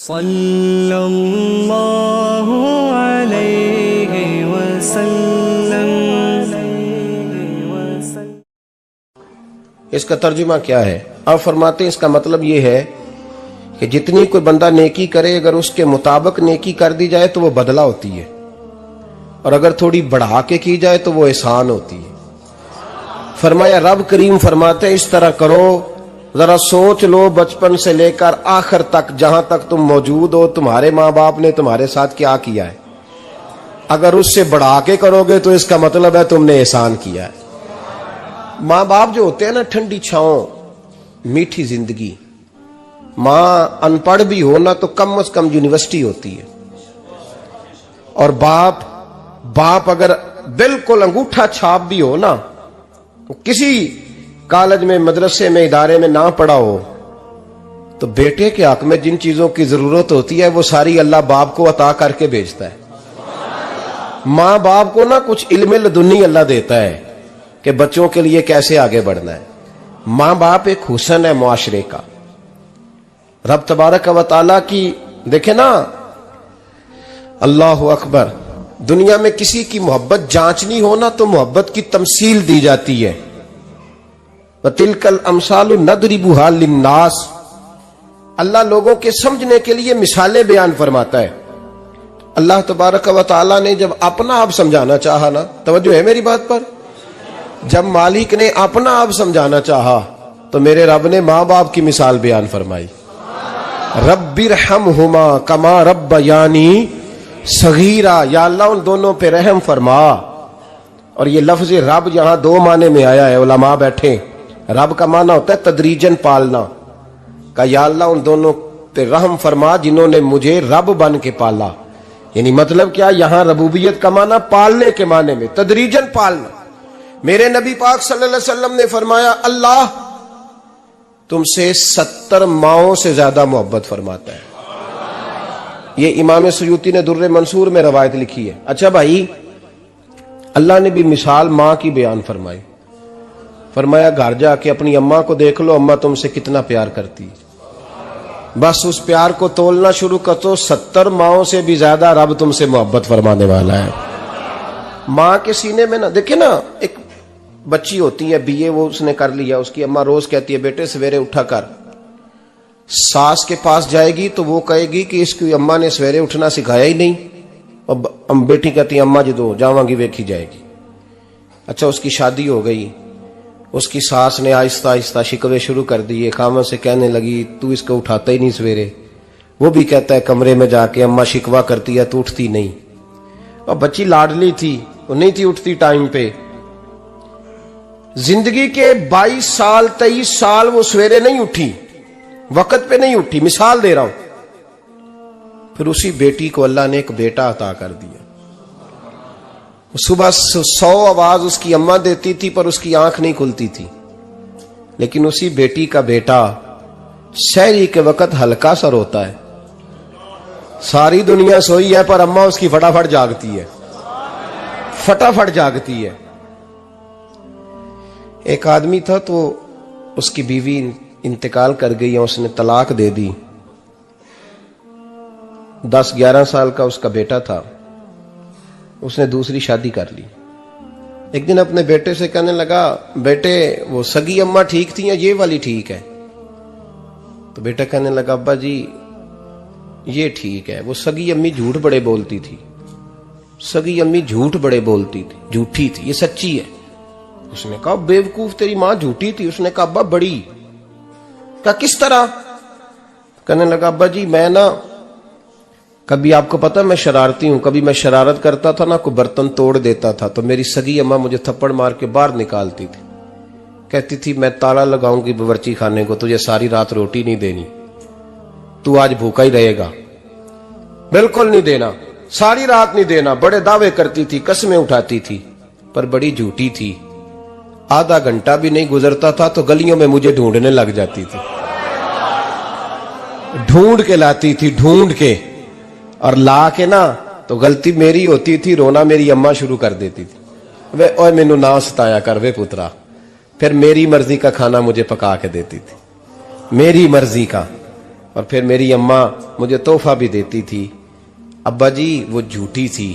صلی اللہ علیہ وسلم۔ اس کا ترجمہ کیا ہے؟ آپ فرماتے ہیں اس کا مطلب یہ ہے کہ جتنی کوئی بندہ نیکی کرے اگر اس کے مطابق نیکی کر دی جائے تو وہ بدلہ ہوتی ہے، اور اگر تھوڑی بڑھا کے کی جائے تو وہ احسان ہوتی ہے۔ فرمایا رب کریم فرماتے ہیں اس طرح کرو، ذرا سوچ لو بچپن سے لے کر آخر تک جہاں تک تم موجود ہو تمہارے ماں باپ نے تمہارے ساتھ کیا کیا ہے۔ اگر اس سے بڑھا کے کرو گے تو اس کا مطلب ہے تم نے احسان کیا ہے۔ ماں باپ جو ہوتے ہیں نا، ٹھنڈی چھاؤں، میٹھی زندگی۔ ماں ان پڑھ بھی ہو نا تو کم از کم یونیورسٹی ہوتی ہے، اور باپ اگر بالکل انگوٹھا چھاپ بھی ہو نا، کسی کالج میں مدرسے میں ادارے میں نہ پڑھا ہو، تو بیٹے کے حق میں جن چیزوں کی ضرورت ہوتی ہے وہ ساری اللہ باپ کو عطا کر کے بھیجتا ہے۔ ماں باپ کو نا کچھ علم لدنی اللہ دیتا ہے کہ بچوں کے لیے کیسے آگے بڑھنا ہے۔ ماں باپ ایک حسن ہے معاشرے کا۔ رب تبارک و تعالیٰ کی دیکھیں نا، اللہ اکبر، دنیا میں کسی کی محبت جانچنی ہو نا تو محبت کی تمثیل دی جاتی ہے۔ وَتِلْكَ الْأَمْثَالُ نَضْرِبُهَا لِلنَّاسِ، اللہ لوگوں کے سمجھنے کے لیے مثالیں بیان فرماتا ہے۔ اللہ تبارک و تعالیٰ نے جب اپنا آپ سمجھانا چاہا نا، توجہ ہے میری بات پر، جب مالک نے اپنا آپ سمجھانا چاہا تو میرے رب نے ماں باپ کی مثال بیان فرمائی۔ رب ارحمہما کما ربیانی صغیرا، یا اللہ ان دونوں پہ رحم فرما۔ اور یہ لفظ رب یہاں دو معنی میں آیا ہے، علماء بیٹھے۔ رب کا معنی ہوتا ہے تدریجن پالنا، کہ یا اللہ ان دونوں پہ رحم فرما جنہوں نے مجھے رب بن کے پالا۔ یعنی مطلب کیا؟ یہاں ربوبیت کا معنی پالنے کے معنی میں، تدریجن پالنا۔ میرے نبی پاک صلی اللہ علیہ وسلم نے فرمایا اللہ تم سے 70 ماؤں سے زیادہ محبت فرماتا ہے۔ یہ امام سیوطی نے در منصور میں روایت لکھی ہے۔ اچھا بھائی، اللہ نے بھی مثال ماں کی بیان فرمائی۔ فرمایا گھر جا کے اپنی اماں کو دیکھ لو، اماں تم سے کتنا پیار کرتی ہے، بس اس پیار کو تولنا شروع کر تو 70 ماؤں سے بھی زیادہ رب تم سے محبت فرمانے والا ہے۔ ماں کے سینے میں نا، دیکھیں نا، ایک بچی ہوتی ہے BA، وہ اس نے کر لیا، اس کی اماں روز کہتی ہے بیٹے سویرے اٹھا کر۔ ساس کے پاس جائے گی تو وہ کہے گی کہ اس کی اماں نے سویرے اٹھنا سکھایا ہی نہیں، اور بیٹی کہتی ہے اماں جدو جاواں گی ویکھی جائے گی۔ اچھا اس کی شادی ہو گئی، اس کی ساس نے آہستہ آہستہ شکوے شروع کر دیے، خامن سے کہنے لگی تو اس کو اٹھاتا ہی نہیں سویرے۔ وہ بھی کہتا ہے کمرے میں جا کے اماں شکوا کرتی ہے تو اٹھتی نہیں۔ اور بچی لاڈلی تھی، وہ نہیں تھی اٹھتی ٹائم پہ۔ زندگی کے 22 سال 23 سال وہ سویرے نہیں اٹھی، وقت پہ نہیں اٹھی، مثال دے رہا ہوں۔ پھر اسی بیٹی کو اللہ نے ایک بیٹا عطا کر دیا۔ صبح 100 آواز اس کی اماں دیتی تھی پر اس کی آنکھ نہیں کھلتی تھی، لیکن اسی بیٹی کا بیٹا سحری کے وقت ہلکا سا روتا ہے، ساری دنیا سوئی ہے پر اماں اس کی فٹافٹ جاگتی ہے، فٹافٹ جاگتی ہے۔ ایک آدمی تھا تو اس کی بیوی انتقال کر گئی اور اس نے طلاق دے دی۔ 10-11 سال کا اس کا بیٹا تھا، اس نے دوسری شادی کر لی۔ ایک دن اپنے بیٹے سے کہنے لگا بیٹے وہ سگی اماں ٹھیک تھی یا یہ والی ٹھیک ہے؟ تو بیٹا کہنے لگا ابا جی یہ ٹھیک ہے، وہ سگی امی جھوٹ بڑے بولتی تھی، سگی امی جھوٹ بڑے بولتی تھی، جھوٹی تھی، یہ سچی ہے۔ اس نے کہا بیوقوف تیری ماں جھوٹی تھی؟ اس نے کہا ابا بڑی۔ کہا کس طرح؟ کہنے لگا ابا جی میں نا کبھی، آپ کو پتا میں شرارتی ہوں، کبھی میں شرارت کرتا تھا نا، کوئی برتن توڑ دیتا تھا تو میری سگی اماں مجھے تھپڑ مار کے باہر نکالتی تھی، کہتی تھی میں تالا لگاؤں گی باورچی خانے کو، تجھے ساری رات روٹی نہیں دینی، تو آج بھوکا ہی رہے گا، بالکل نہیں دینا، ساری رات نہیں دینا۔ بڑے دعوے کرتی تھی، قسمیں اٹھاتی تھی، پر بڑی جھوٹی تھی۔ آدھا گھنٹہ بھی نہیں گزرتا تھا تو گلیوں میں مجھے ڈھونڈنے لگ جاتی تھی، ڈھونڈ کے لاتی تھی، ڈھونڈ کے، اور لا کے نا تو غلطی میری ہوتی تھی، رونا میری اماں شروع کر دیتی تھی، وے اوے مینوں نہ ستایا کر وے پترا۔ پھر میری مرضی کا کھانا مجھے پکا کے دیتی تھی، میری مرضی کا۔ اور پھر میری اماں مجھے تحفہ بھی دیتی تھی. ابا جی وہ جھوٹی تھی,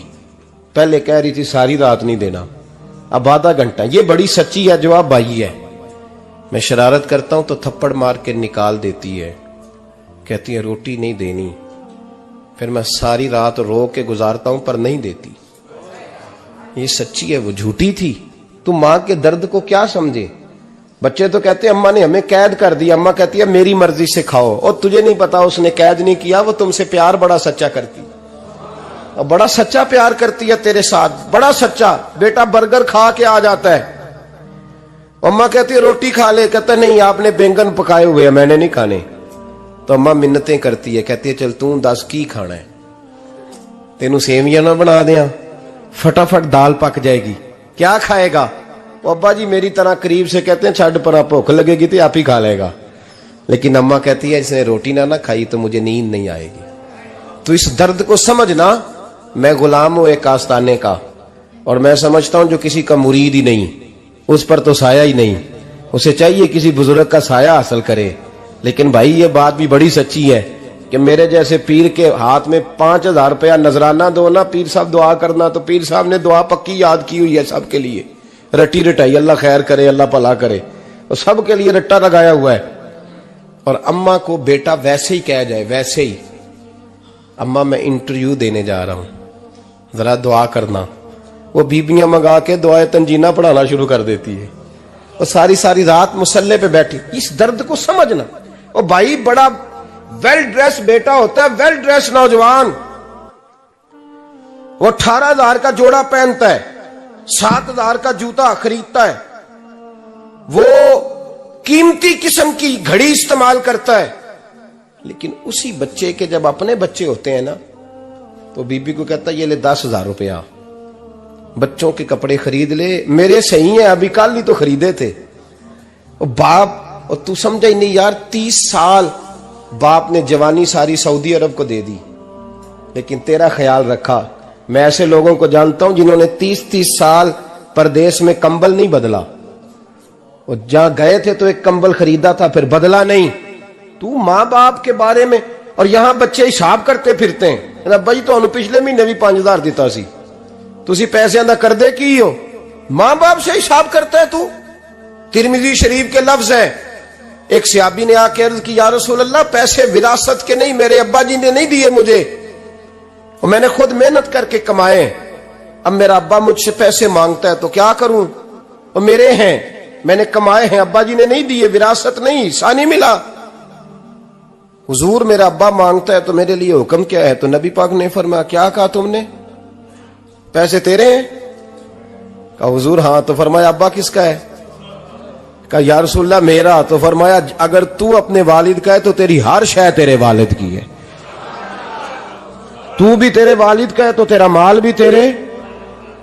پہلے کہہ رہی تھی ساری رات نہیں دینا, اب آدھا گھنٹہ. یہ بڑی سچی ہے, جواب بھائی ہے. میں شرارت کرتا ہوں تو تھپڑ مار کے نکال دیتی ہے, کہتی ہے روٹی نہیں دینی. پھر میں ساری رات رو کے گزارتا ہوں پر نہیں دیتی. یہ سچی ہے, وہ جھوٹی تھی. تو ماں کے درد کو کیا سمجھے. بچے تو کہتے ہیں اماں نے ہمیں قید کر دیا, اماں کہتی ہے میری مرضی سے کھاؤ. اور تجھے نہیں پتا اس نے قید نہیں کیا, وہ تم سے پیار بڑا سچا کرتی, اور بڑا سچا پیار کرتی ہے تیرے ساتھ, بڑا سچا. بیٹا برگر کھا کے آ جاتا ہے, اماں کہتی ہے روٹی کھا لے, کہتا ہے نہیں آپ نے بینگن پکائے ہوئے ہیں میں نے نہیں کھانے. تو اماں منتیں کرتی ہے, کہتی ہے چل توں دس کی کھانا ہے, تینوں سیویاں نہ بنا دیاں, فٹافٹ دال پک جائے گی, کیا کھائے گا. ابا جی میری طرح قریب سے کہتے ہیں چھڈ پرا, بھوک لگے گی تو آپ ہی کھا لے گا. لیکن اماں کہتی ہے اس نے روٹی نہ کھائی تو مجھے نیند نہیں آئے گی. تو اس درد کو سمجھنا. میں غلام ہوں ایک آستانے کا, اور میں سمجھتا ہوں جو کسی کا مرید ہی نہیں اس پر تو سایہ ہی نہیں, اسے چاہیے کسی بزرگ کا سایہ حاصل کرے. لیکن بھائی یہ بات بھی بڑی سچی ہے کہ میرے جیسے پیر کے ہاتھ میں 5000 روپیہ نذرانہ دو نا, پیر صاحب دعا کرنا, تو پیر صاحب نے دعا پکی یاد کی ہوئی ہے سب کے لیے, رٹی رٹائی, اللہ خیر کرے اللہ بھلا کرے, اور سب کے لیے رٹا لگایا ہوا ہے. اور اماں کو بیٹا ویسے ہی کہہ جائے, ویسے ہی اماں میں انٹرویو دینے جا رہا ہوں ذرا دعا کرنا, وہ بیبیاں منگا کے دعائے تنجینہ پڑھانا شروع کر دیتی ہے, اور ساری رات مسلح پہ بیٹھی. اس درد کو سمجھنا. اور بھائی بڑا ویل ڈریس بیٹا ہوتا ہے, ویل ڈریس نوجوان, وہ 18,000 کا جوڑا پہنتا ہے, 7,000 کا جوتا خریدتا ہے, وہ قیمتی قسم کی گھڑی استعمال کرتا ہے. لیکن اسی بچے کے جب اپنے بچے ہوتے ہیں نا تو بی بی کو کہتا ہے یہ لے 10,000 روپیہ, بچوں کے کپڑے خرید لے, میرے صحیح ہیں ابھی کل ہی تو خریدے تھے. اور باپ, اور تو سمجھا ہی نہیں یار, 30 سال باپ نے جوانی ساری سعودی عرب کو دے دی, لیکن تیرا خیال رکھا. میں ایسے لوگوں کو جانتا ہوں جنہوں نے 30 سال پردیس میں کمبل نہیں بدلا, اور جہاں گئے تھے تو ایک کمبل خریدا تھا پھر بدلا نہیں. تو ماں باپ کے بارے میں, اور یہاں بچے حساب کرتے پھرتے ہیں, ابا جی تو پچھلے مہینے بھی 5,000 دیتا سی, تسی پیسے اندر کر دے کی ہو, ماں باپ سے حساب کرتا ہے تو. ترمذی شریف کے لفظ ہیں, ایک صحابی نے آ کے عرض کی یا رسول اللہ پیسے وراثت کے نہیں, میرے ابا جی نے نہیں دیے مجھے, اور میں نے خود محنت کر کے کمائے, اب میرا ابا مجھ سے پیسے مانگتا ہے تو کیا کروں, اور میرے ہیں میں نے کمائے ہیں, ابا جی نے نہیں دیے, وراثت نہیں, حصہ نہیں ملا. حضور میرا ابا مانگتا ہے تو میرے لیے حکم کیا ہے؟ تو نبی پاک نے فرمایا کیا کہا تم نے, پیسے تیرے ہیں؟ کہا حضور ہاں. تو فرمایا ابا کس کا ہے؟ کہا یا رسول اللہ میرا. تو فرمایا اگر تو اپنے والد کا ہے تو تیری ہر شے تیرے والد کی ہے, تو بھی تیرے والد کا ہے تو تیرا مال بھی تیرے.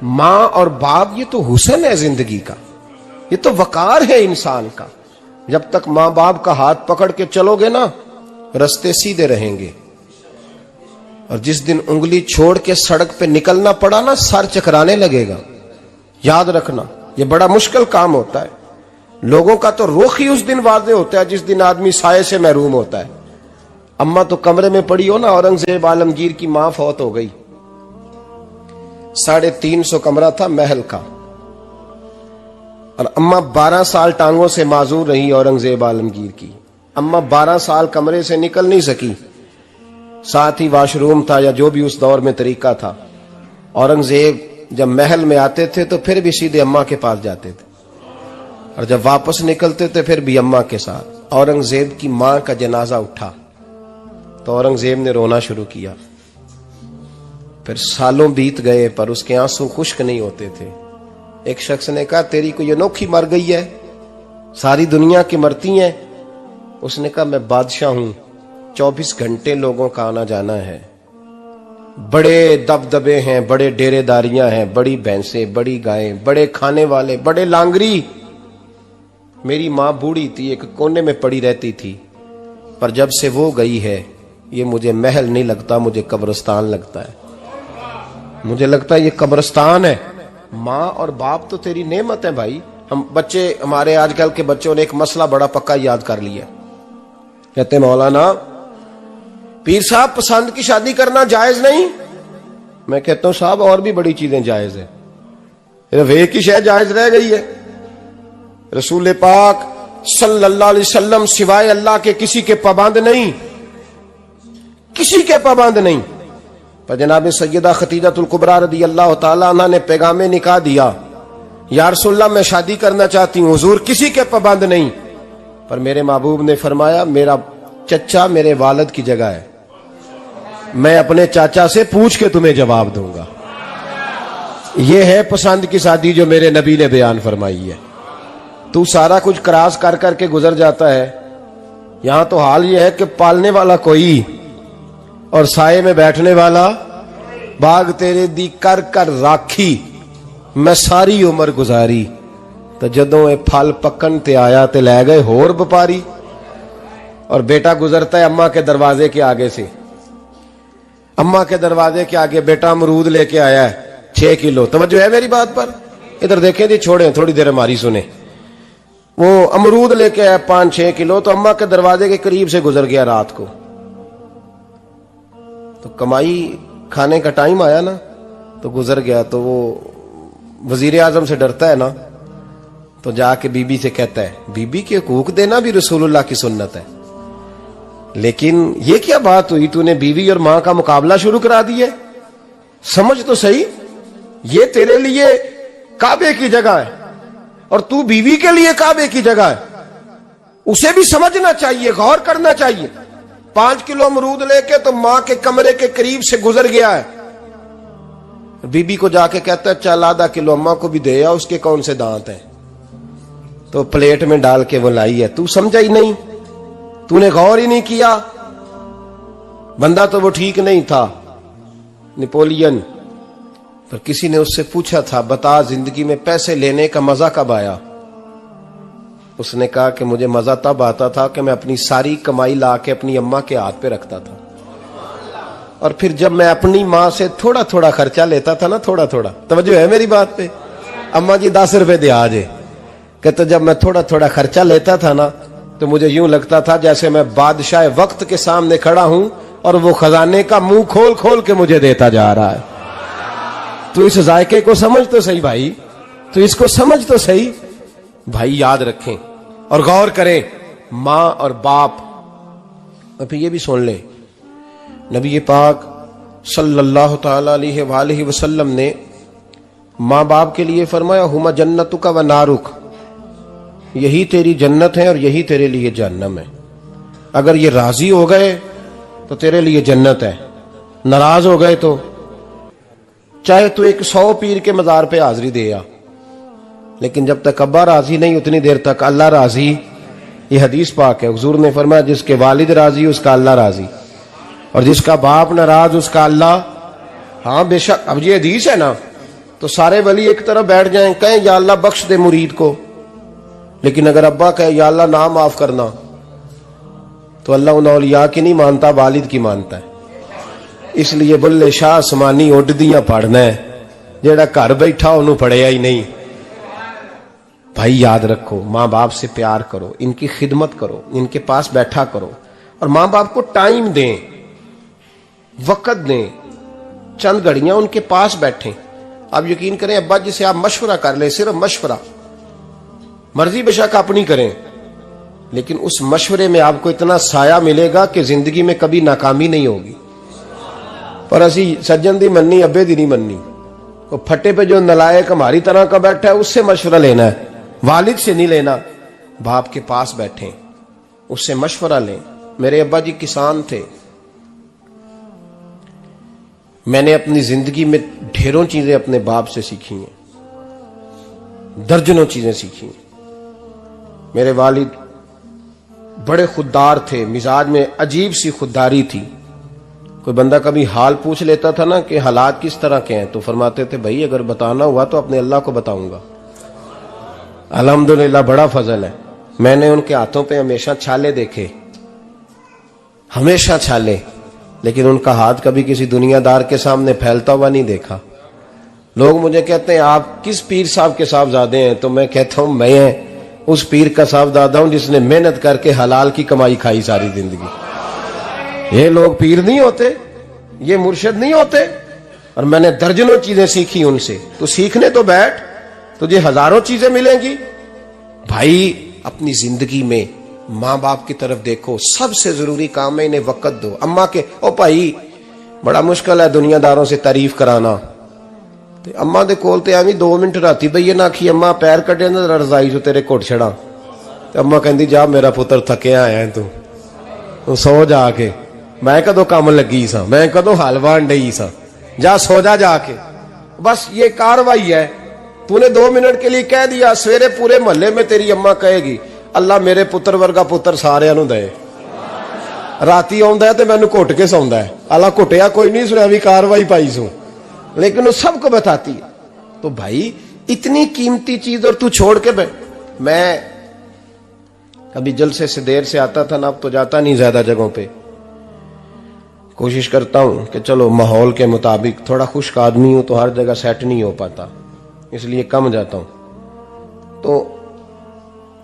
ماں اور باپ یہ تو حسن ہے زندگی کا, یہ تو وقار ہے انسان کا. جب تک ماں باپ کا ہاتھ پکڑ کے چلو گے نا رستے سیدھے رہیں گے, اور جس دن انگلی چھوڑ کے سڑک پہ نکلنا پڑا نا سر چکرانے لگے گا. یاد رکھنا یہ بڑا مشکل کام ہوتا ہے. لوگوں کا تو رخ ہی اس دن واضح ہوتا ہے جس دن آدمی سائے سے محروم ہوتا ہے. اماں تو کمرے میں پڑی ہو نا, اورنگزیب عالمگیر کی ماں فوت ہو گئی, 350 کمرہ تھا محل کا, اور اماں 12 سال ٹانگوں سے معذور رہی اورنگزیب عالمگیر کی. اماں 12 سال کمرے سے نکل نہیں سکی, ساتھ ہی واش روم تھا یا جو بھی اس دور میں طریقہ تھا. اورنگزیب جب محل میں آتے تھے تو پھر بھی سیدھے اماں کے پاس جاتے تھے, اور جب واپس نکلتے تھے پھر بھی اماں کے ساتھ. اورنگزیب کی ماں کا جنازہ اٹھا تو اورنگزیب نے رونا شروع کیا. پھر سالوں بیت گئے پر اس کے آنسو خشک نہیں ہوتے تھے. ایک شخص نے کہا تیری کوئی انوکھی مر گئی ہے, ساری دنیا کی مرتی ہیں. اس نے کہا میں بادشاہ ہوں, 24 گھنٹے لوگوں کا آنا جانا ہے, بڑے دبدبے ہیں, بڑے ڈیرے داریاں ہیں, بڑی بھینسیں, بڑی گائیں, بڑے کھانے والے, بڑے لانگری. میری ماں بوڑھی تھی, ایک کونے میں پڑی رہتی تھی, پر جب سے وہ گئی ہے یہ مجھے محل نہیں لگتا, مجھے قبرستان لگتا ہے. مجھے لگتا ہے یہ قبرستان ہے. ماں اور باپ تو تیری نعمت ہے بھائی. ہم بچے, ہمارے آج کل کے بچوں نے ایک مسئلہ بڑا پکا یاد کر لیا, کہتے مولانا پیر صاحب پسند کی شادی کرنا جائز نہیں؟ میں کہتا ہوں صاحب اور بھی بڑی چیزیں جائز ہیں، صرف ایک ہی شے جائز رہ گئی ہے۔ رسول پاک صلی اللہ علیہ وسلم سوائے اللہ کے کسی کے پابند نہیں، کسی کے پابند نہیں۔ پر جناب سیدہ خدیجہ الکبریٰ رضی اللہ تعالی عنہ نے پیغام نکاح دیا، یا رسول اللہ میں شادی کرنا چاہتی ہوں، حضور کسی کے پابند نہیں، پر میرے محبوب نے فرمایا میرا چچا میرے والد کی جگہ ہے، میں اپنے چاچا سے پوچھ کے تمہیں جواب دوں گا۔ یہ ہے پسند کی شادی جو میرے نبی نے بیان فرمائی ہے۔ تو سارا کچھ کراس کر کر کے گزر جاتا ہے، یہاں تو حال یہ ہے کہ پالنے والا کوئی اور سائے میں بیٹھنے والا، باغ تیرے دی کر کر راکھی میں ساری عمر گزاری، تو جدوں اے پھل پکن تے آیا تے لے گئے ہور بپاری۔ اور بیٹا گزرتا ہے اماں کے دروازے کے آگے سے، اماں کے دروازے کے آگے بیٹا امرود لے کے آیا ہے 6 کلو، توجہ ہے میری بات پر؟ ادھر دیکھیں جی، چھوڑیں تھوڑی دیر ہماری سنیں۔ وہ امرود لے کے آیا 5-6 کلو، تو اماں کے دروازے کے قریب سے گزر گیا رات کو، تو کمائی کھانے کا ٹائم آیا نا، تو گزر گیا، تو وہ وزیر اعظم سے ڈرتا ہے نا، تو جا کے بی بی سے کہتا ہے بی بی کے حقوق دینا بھی رسول اللہ کی سنت ہے، لیکن یہ کیا بات ہوئی، تو نے بیوی اور ماں کا مقابلہ شروع کرا دیا، سمجھ تو صحیح، یہ تیرے لیے کعبے کی جگہ ہے اور تو بیوی کے لیے کعبے کی جگہ ہے، اسے بھی سمجھنا چاہیے، غور کرنا چاہیے۔ 5 کلو امرود لے کے تو ماں کے کمرے کے قریب سے گزر گیا ہے، بی بی کو جا کے کہتا ہے چل آدھا کلو اماں کو بھی دے آ، اس کے کون سے دانت ہیں، تو پلیٹ میں ڈال کے وہ لائی ہے، تو سمجھا ہی نہیں، تو نے غور ہی نہیں کیا۔ بندہ تو وہ ٹھیک نہیں تھا نپولین، پر کسی نے اس سے پوچھا تھا بتا زندگی میں پیسے لینے کا مزہ کب آیا؟ اس نے کہا کہ مجھے مزہ تب آتا تھا کہ میں اپنی ساری کمائی لا کے اپنی اماں کے ہاتھ پہ رکھتا تھا، اور پھر جب میں اپنی ماں سے تھوڑا تھوڑا خرچہ لیتا تھا نا، تھوڑا تھوڑا، توجہ ہے میری بات پہ؟ اماں جی 10 روپے دے آجے، کہتے جب میں تھوڑا تھوڑا خرچہ لیتا تھا نا، تو مجھے یوں لگتا تھا جیسے میں بادشاہ وقت کے سامنے کھڑا ہوں اور وہ خزانے کا منہ کھول کھول کے مجھے دیتا جا رہا ہے۔ تو اس ذائقے کو سمجھ تو صحیح بھائی، تو اس کو سمجھ تو صحیح بھائی، یاد رکھیں اور غور کریں۔ ماں اور باپ، اور پھر یہ بھی سن لیں، نبی پاک صلی اللہ تعالی علیہ وآلہ وسلم نے ماں باپ کے لیے فرمایا ہما جنتک و نارک، یہی تیری جنت ہے اور یہی تیرے لیے جہنم ہے۔ اگر یہ راضی ہو گئے تو تیرے لیے جنت ہے، ناراض ہو گئے تو چاہے تو 100 پیر کے مزار پہ حاضری دے آ، لیکن جب تک ابا راضی نہیں اتنی دیر تک اللہ راضی۔ یہ حدیث پاک ہے، حضور نے فرمایا جس کے والد راضی اس کا اللہ راضی، اور جس کا باپ ناراض اس کا اللہ۔ ہاں بے شک، اب یہ حدیث ہے نا، تو سارے ولی ایک طرف بیٹھ جائیں کہیں یا اللہ بخش دے مرید کو، لیکن اگر ابا کہے یا اللہ نہ معاف کرنا، تو اللہ ان اولیاء کی نہیں مانتا، والد کی مانتا ہے۔ اس لیے بلے شاہ آسمانی اڈدیاں پڑھنا ہے، جیڑا گھر بیٹھا انہوں پڑھیا ہی نہیں۔ بھائی یاد رکھو، ماں باپ سے پیار کرو، ان کی خدمت کرو، ان کے پاس بیٹھا کرو، اور ماں باپ کو ٹائم دیں، وقت دیں، چند گھڑیاں ان کے پاس بیٹھیں۔ آپ یقین کریں ابا جی سے آپ مشورہ کر لیں، صرف مشورہ، مرضی بے شک اپنی کریں، لیکن اس مشورے میں آپ کو اتنا سایہ ملے گا کہ زندگی میں کبھی ناکامی نہیں ہوگی۔ پر اسی سجن دی مننی ابے دی نہیں مننی، وہ پھٹے پہ جو نلائق ہماری طرح کا بیٹھا ہے اس سے مشورہ لینا ہے، والد سے نہیں لینا۔ باپ کے پاس بیٹھیں، اس سے مشورہ لیں۔ میرے ابا جی کسان تھے، میں نے اپنی زندگی میں ڈھیروں چیزیں اپنے باپ سے سیکھی ہیں، درجنوں چیزیں سیکھی ہیں۔ میرے والد بڑے خوددار تھے، مزاج میں عجیب سی خودداری تھی۔ کوئی بندہ کبھی حال پوچھ لیتا تھا نا کہ حالات کس طرح کے ہیں، تو فرماتے تھے بھائی اگر بتانا ہوا تو اپنے اللہ کو بتاؤں گا۔ الحمدللہ بڑا فضل ہے، میں نے ان کے ہاتھوں پہ ہمیشہ چھالے دیکھے، ہمیشہ چھالے، لیکن ان کا ہاتھ کبھی کسی دنیا دار کے سامنے پھیلتا ہوا نہیں دیکھا۔ لوگ مجھے کہتے ہیں آپ کس پیر صاحب کے صاحبزادے ہیں، تو میں کہتا ہوں میں اس پیر کا صاحبزادہ ہوں جس نے محنت کر کے حلال کی کمائی کھائی ساری زندگی۔ یہ لوگ پیر نہیں ہوتے, یہ مرشد نہیں ہوتے. اور میں نے درجنوں چیزیں سیکھی ان سے. تو سیکھنے تو بیٹھ, تجھے ہزاروں چیزیں ملیں گی. بھائی اپنی زندگی میں ماں باپ کی طرف دیکھو, سب سے ضروری کام ہے انہیں وقت دو. اماں کے او بھائی بڑا مشکل ہے دنیا داروں سے تعریف کرانا. اماں دے کول تے ایویں 2 منٹ راتی بھئی نہ آکھی اماں پیر کٹے نہ رضائی جو تیرے گھٹ چھڑا. تے اماں کہندی جا میرا پتر تھکیا آیا ہے تو سو جا کے, میں کدو کام لگی سا, میں کدو حل وان ڈئی سا, جا سو جا کے. بس یہ کاروائی ہے. تو نے 2 منٹ کے لیے کہہ دیا, سویرے پورے محلے میں تیری اماں کہے گی اللہ میرے پتر ورگا پتر سارے نو دے. راتی آندا ہے تے مینوں گھٹ کے سوندا ہے, اللہ گھٹیا کوئی نہیں سنیا بھی کاروائی پائی سو, لیکن وہ سب کو بتاتی ہے. تو بھائی اتنی قیمتی چیز اور تو چھوڑ کے میں کبھی جلسے سے دیر سے آتا تھا نا, اب تو جاتا نہیں زیادہ جگہوں پہ. کوشش کرتا ہوں کہ چلو ماحول کے مطابق, تھوڑا خشک آدمی ہوں تو ہر جگہ سیٹ نہیں ہو پاتا, اس لیے کم جاتا ہوں. تو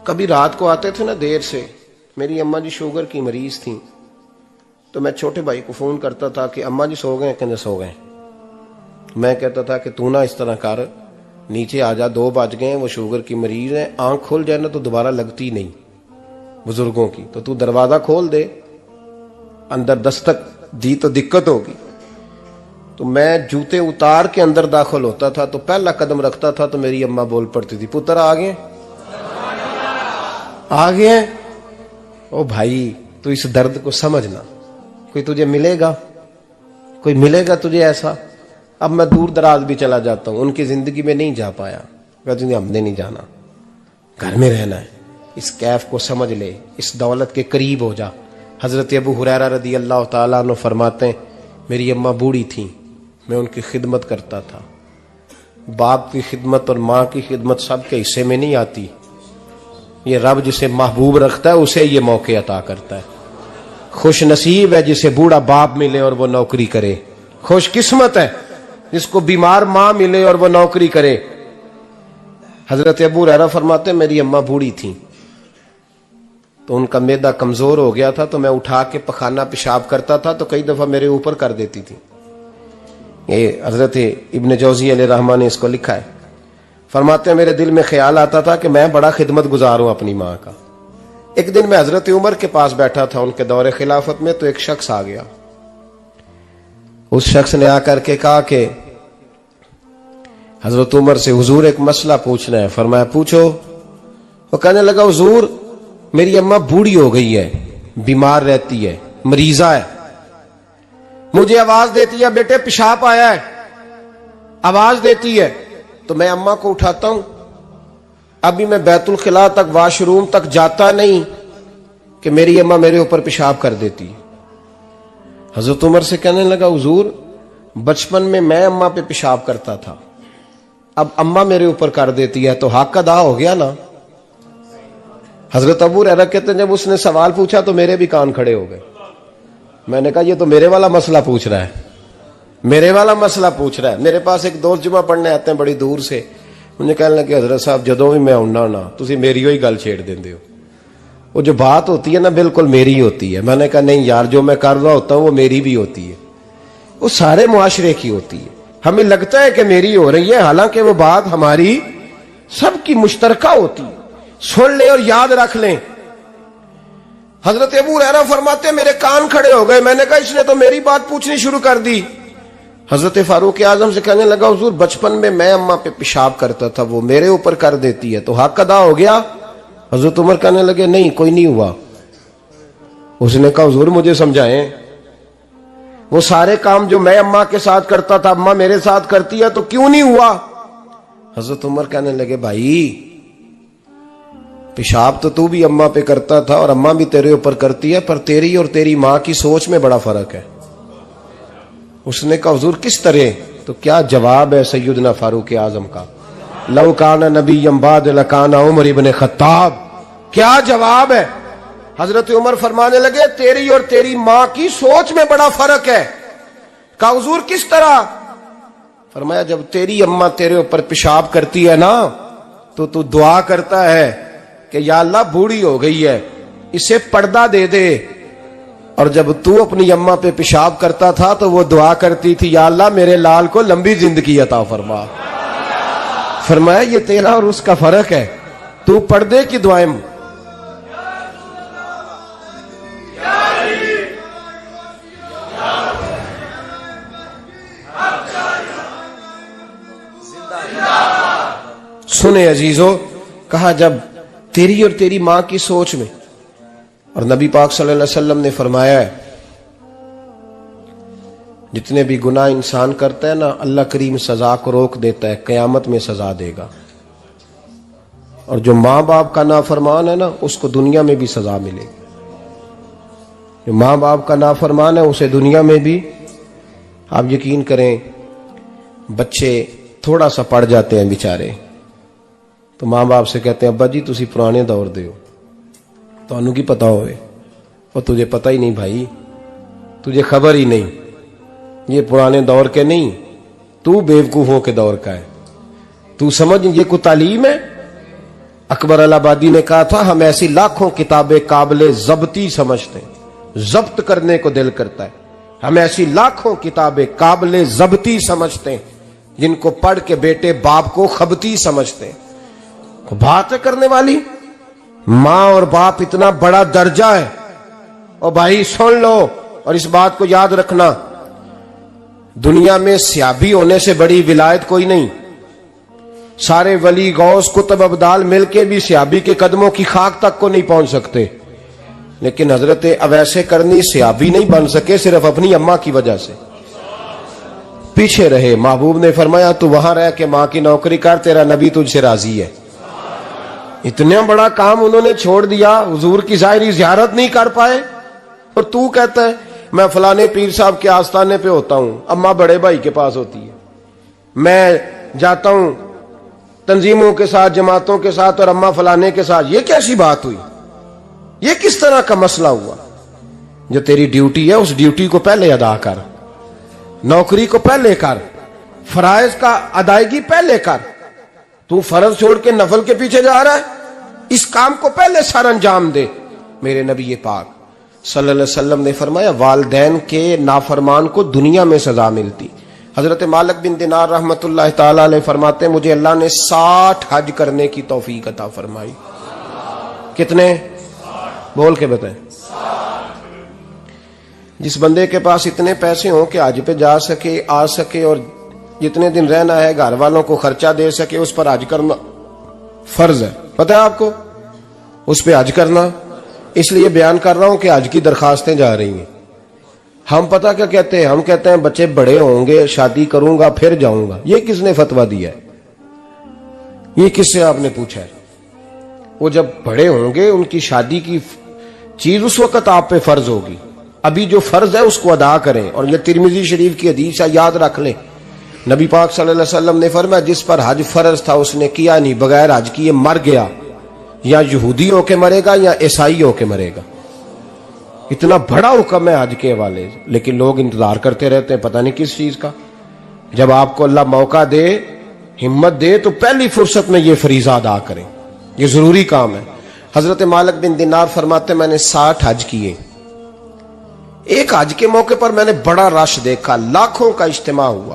کبھی رات کو آتے تھے نا دیر سے, میری اماں جی شوگر کی مریض تھیں, تو میں چھوٹے بھائی کو فون کرتا تھا کہ اماں جی سو گئے, کہنے سو گئے. میں کہتا تھا کہ تو نہ اس طرح کر, نیچے آ جا, 2 بج گئے, وہ شوگر کی مریض ہے, آنکھ کھول جائے نا تو دوبارہ لگتی نہیں بزرگوں کی, تو دروازہ کھول دے, اندر دستک دی تو دقت ہوگی. تو میں جوتے اتار کے اندر داخل ہوتا تھا, تو پہلا قدم رکھتا تھا تو میری اماں بول پڑتی تھی پتر آ گئے, آ گئے. او بھائی تو اس درد کو سمجھنا, کوئی تجھے ملے گا, کوئی ملے گا تجھے ایسا. اب میں دور دراز بھی چلا جاتا ہوں, ان کی زندگی میں نہیں جا پایا, کہتے ہیں ہم نے نہیں جانا, گھر میں رہنا ہے. اس کیف کو سمجھ لے, اس دولت کے قریب ہو جا. حضرت ابو ہریرہ رضی اللہ تعالیٰ عنہ فرماتے ہیں میری اماں بوڑھی تھیں, میں ان کی خدمت کرتا تھا. باپ کی خدمت اور ماں کی خدمت سب کے حصے میں نہیں آتی, یہ رب جسے محبوب رکھتا ہے اسے یہ موقع عطا کرتا ہے. خوش نصیب ہے جسے بوڑھا باپ ملے اور وہ نوکری کرے, خوش قسمت ہے جس کو بیمار ماں ملے اور وہ نوکری کرے. حضرت ابو ہریرہ فرماتے ہیں میری اماں بوڑھی تھیں, تو ان کا معدہ کمزور ہو گیا تھا, تو میں اٹھا کے پخانہ پیشاب کرتا تھا تو کئی دفعہ میرے اوپر کر دیتی تھی. یہ حضرت ابن جوزی علیہ رحمہ نے اس کو لکھا ہے. فرماتے ہیں میرے دل میں خیال آتا تھا کہ میں بڑا خدمت گزار ہوں اپنی ماں کا. ایک دن میں حضرت عمر کے پاس بیٹھا تھا ان کے دور خلافت میں, تو ایک شخص آ گیا. اس شخص نے آ کر کے کہا کہ حضرت عمر سے حضور ایک مسئلہ پوچھنا ہے. فرمایا پوچھو. وہ کہنے لگا حضور میری اماں بوڑھی ہو گئی ہے, بیمار رہتی ہے, مریضہ ہے, مجھے آواز دیتی ہے بیٹے پیشاب آیا ہے, آواز دیتی ہے, تو میں اماں کو اٹھاتا ہوں. ابھی میں بیت الخلاء تک, واش روم تک جاتا نہیں کہ میری اماں میرے اوپر پیشاب کر دیتی. حضرت عمر سے کہنے لگا حضور بچپن میں اماں پہ پیشاب کرتا تھا, اب اماں میرے اوپر کر دیتی ہے تو حق ادا ہو گیا نا. حضرت ابو ہریرہ کہتے ہیں جب اس نے سوال پوچھا تو میرے بھی کان کھڑے ہو گئے. میں نے کہا یہ تو میرے والا مسئلہ پوچھ رہا ہے, میرے والا مسئلہ پوچھ رہا ہے. میرے پاس ایک دوست جمعہ پڑھنے آتے ہیں بڑی دور سے, مجھے کہنے لگے حضرت صاحب جدوں بھی میں آنا نا تسی میری ہوئی گل چھیڑ دیندے ہو, وہ جو بات ہوتی ہے نا بالکل میری ہوتی ہے. میں نے کہا نہیں یار جو میں کر رہا ہوتا ہوں وہ میری بھی ہوتی ہے, وہ سارے معاشرے کی ہوتی ہے. ہمیں لگتا ہے کہ میری ہو رہی ہے, حالانکہ وہ بات ہماری سب کی مشترکہ ہوتی ہے. سن لیں اور یاد رکھ لیں. حضرت ابو ہریرہ فرماتے میرے کان کھڑے ہو گئے. میں نے کہا اس نے تو میری بات پوچھنی شروع کر دی. حضرت فاروق اعظم سے کہنے لگا حضور بچپن میں اماں پہ پیشاب کرتا تھا, وہ میرے اوپر کر دیتی ہے تو حق ادا ہو گیا. حضرت عمر کہنے لگے نہیں کوئی نہیں ہوا. اس نے کہا حضور مجھے سمجھائیں, وہ سارے کام جو میں اماں کے ساتھ کرتا تھا اماں میرے ساتھ کرتی ہے تو کیوں نہیں ہوا. حضرت عمر کہنے لگے بھائی پیشاب تو بھی اماں پہ کرتا تھا اور اماں بھی تیرے اوپر کرتی ہے, پر تیری اور تیری ماں کی سوچ میں بڑا فرق ہے. اس نے کہا حضور کس طرح؟ تو کیا جواب ہے سیدنا فاروق اعظم کا, لو کان نبی بعد لکان عمر ابن خطاب. کیا جواب ہے؟ حضرت عمر فرمانے لگے تیری اور تیری ماں کی سوچ میں بڑا فرق ہے. کہا حضور کس طرح؟ فرمایا جب تیری اماں تیرے اوپر پیشاب کرتی ہے نا تو دعا کرتا ہے کہ یا اللہ بوڑھی ہو گئی ہے اسے پردہ دے دے, اور جب تو اپنی اماں پہ پیشاب کرتا تھا تو وہ دعا کرتی تھی یا اللہ میرے لال کو لمبی زندگی عطا فرما. فرمایا یہ تیرا اور اس کا فرق ہے, تو پردے کی دعائیں. سنے عزیزو, کہا جب تیری اور تیری ماں کی سوچ میں, اور نبی پاک صلی اللہ علیہ وسلم نے فرمایا ہے جتنے بھی گناہ انسان کرتا ہے نا, اللہ کریم سزا کو روک دیتا ہے, قیامت میں سزا دے گا. اور جو ماں باپ کا نافرمان ہے نا, اس کو دنیا میں بھی سزا ملے گی. جو ماں باپ کا نافرمان ہے اسے دنیا میں بھی, آپ یقین کریں بچے تھوڑا سا پڑ جاتے ہیں بیچارے, تو ماں باپ سے کہتے ہیں ابا جی تسی پرانے دور دے ہو, تو انہوں کی پتا ہوئے, اور تجھے پتہ ہی نہیں بھائی, تجھے خبر ہی نہیں, یہ پرانے دور کے نہیں, تو بیوقوفوں کے دور کا ہے. تو سمجھ یہ کوئی تعلیم ہے؟ اکبر الہآبادی نے کہا تھا ہم ایسی لاکھوں کتابیں قابل ضبطی سمجھتے ہیں, ضبط کرنے کو دل کرتا ہے. ہم ایسی لاکھوں کتابیں قابل ضبطی سمجھتے ہیں جن کو پڑھ کے بیٹے باپ کو خبتی سمجھتے ہیں. بات ہے کرنے والی, ماں اور باپ اتنا بڑا درجہ ہے. اور بھائی سن لو اور اس بات کو یاد رکھنا, دنیا میں سیابی ہونے سے بڑی ولایت کوئی نہیں. سارے ولی غوث کتب ابدال مل کے بھی سیابی کے قدموں کی خاک تک کو نہیں پہنچ سکتے. لیکن حضرت اویس کرنی سیابی نہیں بن سکے صرف اپنی اماں کی وجہ سے, پیچھے رہے. محبوب نے فرمایا تو وہاں رہ کے ماں کی نوکری کر, تیرا نبی تجھ سے راضی ہے. اتنا بڑا کام انہوں نے چھوڑ دیا, حضور کی ظاہری زیارت نہیں کر پائے, اور تو کہتا ہے میں فلانے پیر صاحب کے آستانے پہ ہوتا ہوں, اماں بڑے بھائی کے پاس ہوتی ہے, میں جاتا ہوں تنظیموں کے ساتھ جماعتوں کے ساتھ اور اماں فلانے کے ساتھ. یہ کیسی بات ہوئی؟ یہ کس طرح کا مسئلہ ہوا؟ جو تیری ڈیوٹی ہے اس ڈیوٹی کو پہلے ادا کر, نوکری کو پہلے کر, فرائض کا ادائیگی پہلے کر. تو فرض چھوڑ کے نفل کے پیچھے جا رہا ہے, اس کام کو پہلے سر انجام دے. میرے نبی پاک صلی اللہ علیہ وسلم نے فرمایا والدین کے نافرمان کو دنیا میں سزا ملتی. حضرت مالک بن دینار رحمت اللہ تعالی علیہ فرماتے ہیں مجھے اللہ نے 60 حج کرنے کی توفیق عطا فرمائی. کتنے؟ بول کے بتائیں. جس بندے کے پاس اتنے پیسے ہوں کہ حج پہ جا سکے, آ سکے, اور جتنے دن رہنا ہے گھر والوں کو خرچہ دے سکے, اس پر حج کرنا فرض ہے. پتہ ہے آپ کو اس پہ حج کرنا؟ اس لیے بیان کر رہا ہوں کہ حج کی درخواستیں جا رہی ہیں. ہم پتہ کیا کہتے ہیں؟ ہم کہتے ہیں بچے بڑے ہوں گے, شادی کروں گا پھر جاؤں گا. یہ کس نے فتویٰ دیا ہے؟ یہ کس سے آپ نے پوچھا ہے؟ وہ جب بڑے ہوں گے ان کی شادی کی چیز اس وقت آپ پہ فرض ہوگی. ابھی جو فرض ہے اس کو ادا کریں. اور یہ ترمذی شریف کی حدیث ہے, یاد رکھ لیں. نبی پاک صلی اللہ علیہ وسلم نے فرمایا جس پر حج فرض تھا اس نے کیا نہیں, بغیر حج کیے مر گیا, یا یہودی ہو کے مرے گا یا عیسائی ہو کے مرے گا. اتنا بڑا حکم ہے حج کے حوالے سے, لیکن لوگ انتظار کرتے رہتے ہیں پتہ نہیں کس چیز کا. جب آپ کو اللہ موقع دے, ہمت دے, تو پہلی فرصت میں یہ فریضہ ادا کریں, یہ ضروری کام ہے. حضرت مالک بن دینار فرماتے میں نے 60 حج کیے. ایک حج کے موقع پر میں نے بڑا رش دیکھا, لاکھوں کا اجتماع ہوا.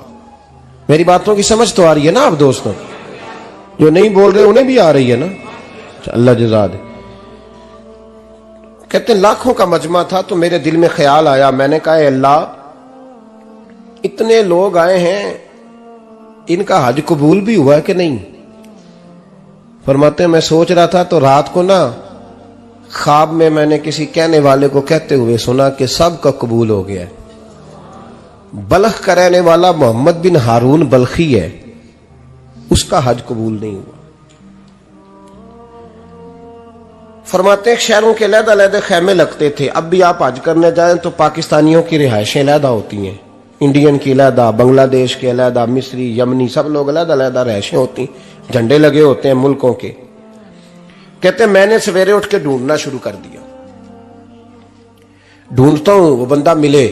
میری باتوں کی سمجھ تو آ رہی ہے نا آپ دوستوں؟ جو نہیں بول رہے انہیں بھی آ رہی ہے نا؟ اللہ جزا دے. کہتے ہیں لاکھوں کا مجمع تھا, تو میرے دل میں خیال آیا, میں نے کہا اے اللہ اتنے لوگ آئے ہیں, ان کا حج قبول بھی ہوا ہے کہ نہیں؟ فرماتے ہیں میں سوچ رہا تھا تو رات کو نا خواب میں نے کسی کہنے والے کو کہتے ہوئے سنا کہ سب کا قبول ہو گیا ہے. بلخ کا رہنے والا محمد بن ہارون بلخی ہے, اس کا حج قبول نہیں ہوا. فرماتے ہیں شہروں کے علیحدہ علیحدہ خیمے لگتے تھے. اب بھی آپ حج کرنے جائیں تو پاکستانیوں کی رہائشیں علیحدہ ہوتی ہیں, انڈین کی علیحدہ, بنگلہ دیش کے علیحدہ, مصری, یمنی, سب لوگ علیحدہ علیحدہ رہائشیں ہوتی ہیں, جھنڈے لگے ہوتے ہیں ملکوں کے. کہتے ہیں میں نے سویرے اٹھ کے ڈھونڈنا شروع کر دیا, ڈھونڈتا ہوں وہ بندہ ملے.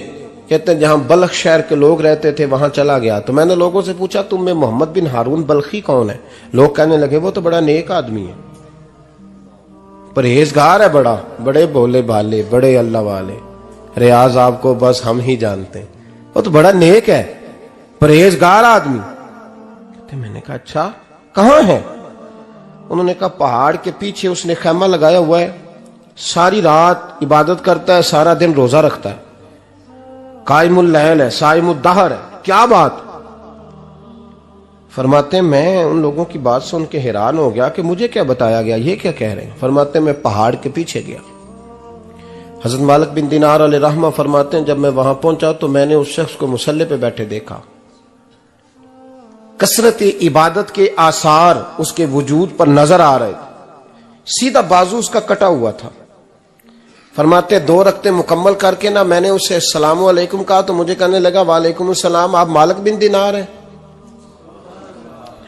کہتے ہیں جہاں بلخ شہر کے لوگ رہتے تھے وہاں چلا گیا, تو میں نے لوگوں سے پوچھا تم میں محمد بن ہارون بلخی کون ہے؟ لوگ کہنے لگے وہ تو بڑا نیک آدمی ہے, پرہیزگار ہے, بڑے بولے بھالے, بڑے اللہ والے. ریاض آپ کو بس ہم ہی جانتے ہیں، وہ تو بڑا نیک ہے، پرہیزگار آدمی۔ میں نے کہا اچھا کہاں ہے؟ انہوں نے کہا پہاڑ کے پیچھے اس نے خیمہ لگایا ہوا ہے، ساری رات عبادت کرتا ہے، سارا دن روزہ رکھتا ہے، قائم اللیل ہے، صائم الدہر ہے۔ کیا بات؟ فرماتے ہیں میں ان لوگوں کی بات سن کے حیران ہو گیا کہ مجھے کیا بتایا گیا، یہ کیا کہہ رہے ہیں؟ فرماتے ہیں میں پہاڑ کے پیچھے گیا۔ حضرت مالک بن دینار علیہ رحمہ فرماتے ہیں جب میں وہاں پہنچا تو میں نے اس شخص کو مصلی پہ بیٹھے دیکھا، کثرت عبادت کے آثار اس کے وجود پر نظر آ رہے تھے، سیدھا بازو اس کا کٹا ہوا تھا۔ فرماتے 2 رکعتیں مکمل کر کے نا میں نے اسے السلام علیکم کہا تو مجھے کہنے لگا وعلیکم السلام، آپ مالک بن دینار ہیں؟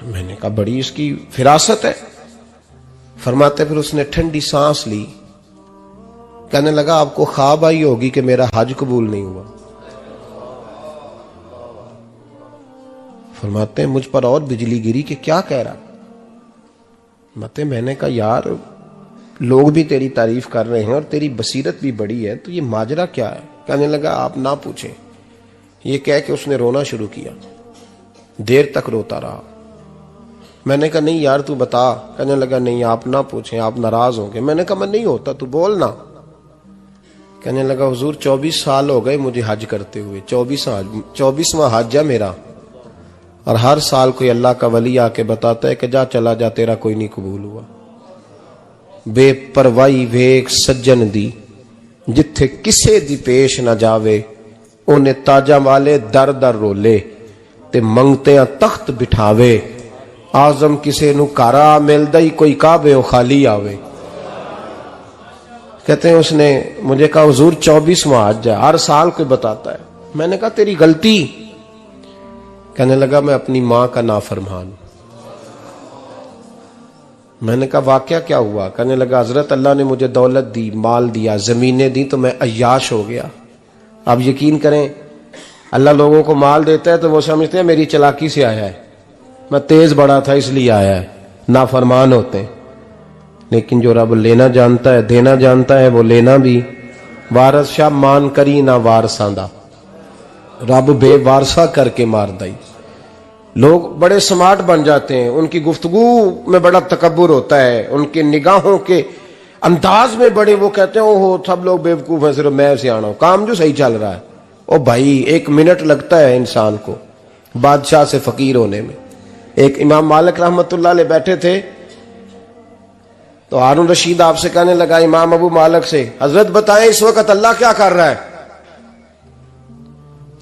میں نے کہا بڑی اس کی فراست ہے۔ فرماتے پھر اس نے ٹھنڈی سانس لی، کہنے لگا آپ کو خواب آئی ہوگی کہ میرا حج قبول نہیں ہوا۔ فرماتے ہیں مجھ پر اور بجلی گری کہ کیا کہہ رہا۔ فرماتے میں نے کہا یار لوگ بھی تیری تعریف کر رہے ہیں اور تیری بصیرت بھی بڑی ہے، تو یہ ماجرا کیا ہے؟ کہنے لگا آپ نہ پوچھیں۔ یہ کہہ کے اس نے رونا شروع کیا، دیر تک روتا رہا۔ میں نے کہا نہیں یار تو بتا۔ کہنے لگا نہیں آپ نہ پوچھیں، آپ ناراض ہوں گے۔ میں نے کہا میں نہیں ہوتا، تو بولنا۔ کہنے لگا حضور 24 سال ہو گئے مجھے حج کرتے ہوئے، 24واں حج ہے میرا، اور ہر سال کوئی اللہ کا ولی آ کے بتاتا ہے کہ جا چلا جا تیرا کوئی نہیں قبول ہوا۔ بے پروائی ویک سجن دی جتھے کسے دی پیش نہ جاوے، اونے تاجاں والے در در رولے تے منگتیاں تخت بٹھاوے، آزم کسے نو کارا ملدا ہی کوئی کعبے خالی آوے۔ کہتے ہیں اس نے مجھے کہا حضور 24واں حج ہے، ہر سال کوئی بتاتا ہے۔ میں نے کہا تیری غلطی۔ کہنے لگا میں اپنی ماں کا نافرمان۔ میں نے کہا واقعہ کیا ہوا؟ کہنے لگا حضرت اللہ نے مجھے دولت دی، مال دیا، زمینیں دی تو میں عیاش ہو گیا۔ آپ یقین کریں اللہ لوگوں کو مال دیتا ہے تو وہ سمجھتے ہیں میری چلاکی سے آیا ہے، میں تیز بڑا تھا اس لیے آیا ہے، نافرمان ہوتے ہیں۔ لیکن جو رب لینا جانتا ہے دینا جانتا ہے وہ لینا بھی۔ وارث شاہ مان کری نہ وارثاں دا، رب بے وارثہ کر کے مار دائی۔ لوگ بڑے سمارٹ بن جاتے ہیں، ان کی گفتگو میں بڑا تکبر ہوتا ہے، ان کے نگاہوں کے انداز میں بڑے، وہ کہتے ہیں اوہ سب لوگ بیوقوف ہیں صرف میں سیاںا ہوں، کام جو صحیح چل رہا ہے۔ او بھائی 1 منٹ لگتا ہے انسان کو بادشاہ سے فقیر ہونے میں۔ ایک امام مالک رحمت اللہ علیہ بیٹھے تھے تو ہارون رشید آپ سے کہنے لگا امام ابو مالک سے حضرت بتائیں اس وقت اللہ کیا کر رہا ہے؟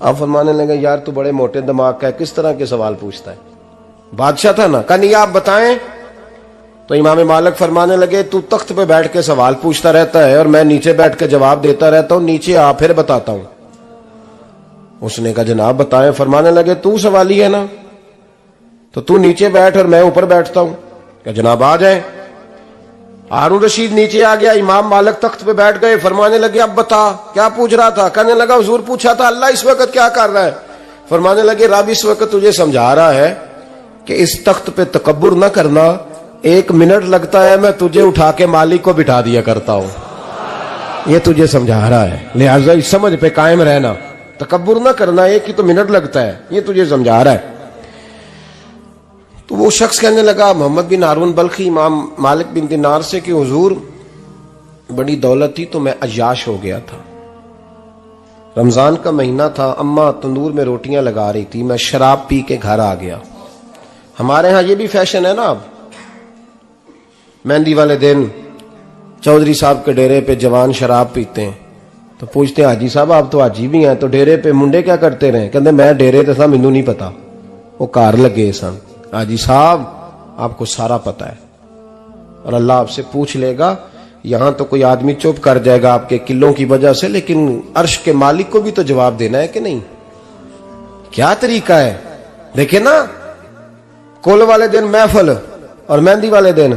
آپ فرمانے لگے یار تو بڑے موٹے دماغ کا ہے، کس طرح کے سوال پوچھتا ہے؟ بادشاہ تھا نا، کہا نہیں آپ بتائیں۔ تو امام مالک فرمانے لگے تو تخت پہ بیٹھ کے سوال پوچھتا رہتا ہے اور میں نیچے بیٹھ کے جواب دیتا رہتا ہوں، نیچے آ پھر بتاتا ہوں۔ اس نے کہا جناب بتائیں۔ فرمانے لگے تو سوالی ہے نا، تو تو نیچے بیٹھ اور میں اوپر بیٹھتا ہوں۔ کہ جناب آ جائیں۔ ہارون رشید نیچے آ گیا، امام مالک تخت پہ بیٹھ گئے۔ فرمانے لگے اب بتا کیا پوچھ رہا تھا؟ کہنے لگا حضور پوچھا تھا اللہ اس وقت کیا کر رہا ہے؟ فرمانے لگے رب اس وقت تجھے سمجھا رہا ہے کہ اس تخت پہ تکبر نہ کرنا، 1 منٹ لگتا ہے میں تجھے اٹھا کے مالک کو بٹھا دیا کرتا ہوں، یہ تجھے سمجھا رہا ہے، لہٰذا اس سمجھ پہ قائم رہنا، تکبر نہ کرنا، 1 ہی تو منٹ لگتا ہے، یہ تجھے سمجھا رہا ہے۔ تو وہ شخص کہنے لگا محمد بن ہارون بلخی امام مالک بن دینار سے کہ حضور بڑی دولت تھی تو میں عیاش ہو گیا تھا، رمضان کا مہینہ تھا، اماں تندور میں روٹیاں لگا رہی تھی، میں شراب پی کے گھر آ گیا۔ ہمارے ہاں یہ بھی فیشن ہے نا، اب مہندی والے دن چودھری صاحب کے ڈیرے پہ جوان شراب پیتے ہیں تو پوچھتے ہیں حاجی صاحب آپ تو حاجی بھی ہیں تو ڈیرے پہ منڈے کیا کرتے رہے؟ کہتے میں ڈیرے تے سا مینو نہیں پتا، وہ کار لگے سن۔ حاجی صاحب آپ کو سارا پتا ہے اور اللہ آپ سے پوچھ لے گا۔ یہاں تو کوئی آدمی چپ کر جائے گا آپ کے قلوں کی وجہ سے، لیکن عرش کے مالک کو بھی تو جواب دینا ہے کہ نہیں؟ کیا طریقہ ہے؟ دیکھیں نا، کل والے دن محفل اور مہندی والے دن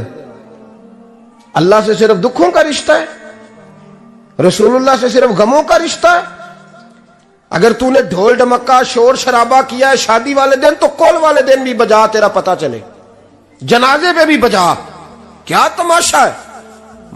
اللہ سے صرف دکھوں کا رشتہ ہے، رسول اللہ سے صرف غموں کا رشتہ ہے۔ اگر تو نے ڈھول ڈمکا شور شرابہ کیا ہے شادی والے دن تو کول والے دن بھی بجا، تیرا پتہ چلے، جنازے پہ بھی بجا، کیا تماشا ہے؟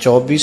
24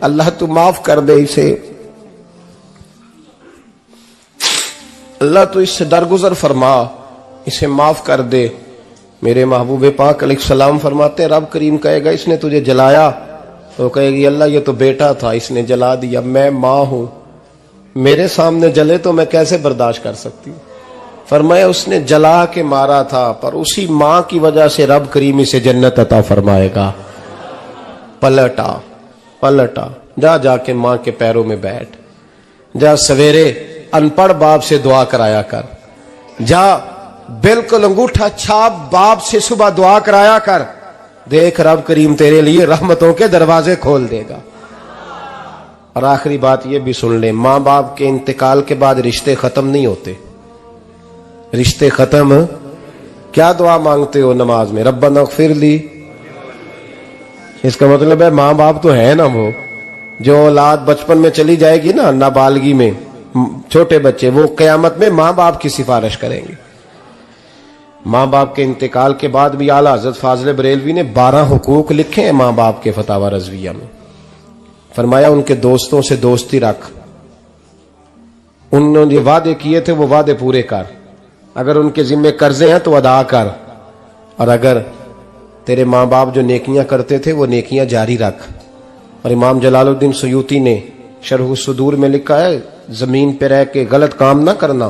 اللہ تو معاف کر دے اسے، اللہ تو اس سے درگزر فرما، اسے معاف کر دے۔ میرے محبوب پاک علیہ السلام فرماتے ہیں رب کریم کہے گا اس نے تجھے جلایا، تو کہے گی اللہ یہ تو بیٹا تھا اس نے جلا دیا، میں ماں ہوں، میرے سامنے جلے تو میں کیسے برداشت کر سکتی ہوں؟ فرمایا اس نے جلا کے مارا تھا، پر اسی ماں کی وجہ سے رب کریم اسے جنت عطا فرمائے گا۔ پلٹا جا کے ماں کے پیروں میں بیٹھ، جا سویرے ان پڑھ باپ سے دعا کرایا کر، جا بالکل انگوٹھا چھاپ باپ سے صبح دعا کرایا کر، دیکھ رب کریم تیرے لیے رحمتوں کے دروازے کھول دے گا۔ اور آخری بات یہ بھی سن لیں، ماں باپ کے انتقال کے بعد رشتے ختم نہیں ہوتے، رشتے ختم کیا دعا مانگتے ہو نماز میں؟ ربنا اغفر لی، اس کا مطلب ہے ماں باپ تو ہے نا، وہ جو اولاد بچپن میں چلی جائے گی نا، نابالغی میں چھوٹے بچے، وہ قیامت میں ماں باپ کی سفارش کریں گے۔ ماں باپ کے انتقال کے بعد بھی اعلیٰ حضرت فاضل بریلوی نے 12 حقوق لکھے ہیں ماں باپ کے فتاوی رضویہ میں۔ فرمایا ان کے دوستوں سے دوستی رکھ، انہوں نے وعدے کیے تھے وہ وعدے پورے کر، اگر ان کے ذمہ قرضے ہیں تو ادا کر، اور اگر تیرے ماں باپ جو نیکیاں کرتے تھے وہ نیکیاں جاری رکھ۔ اور امام جلال الدین سیوطی نے شرح الصدور میں لکھا ہے زمین پہ رہ کے غلط کام نہ کرنا،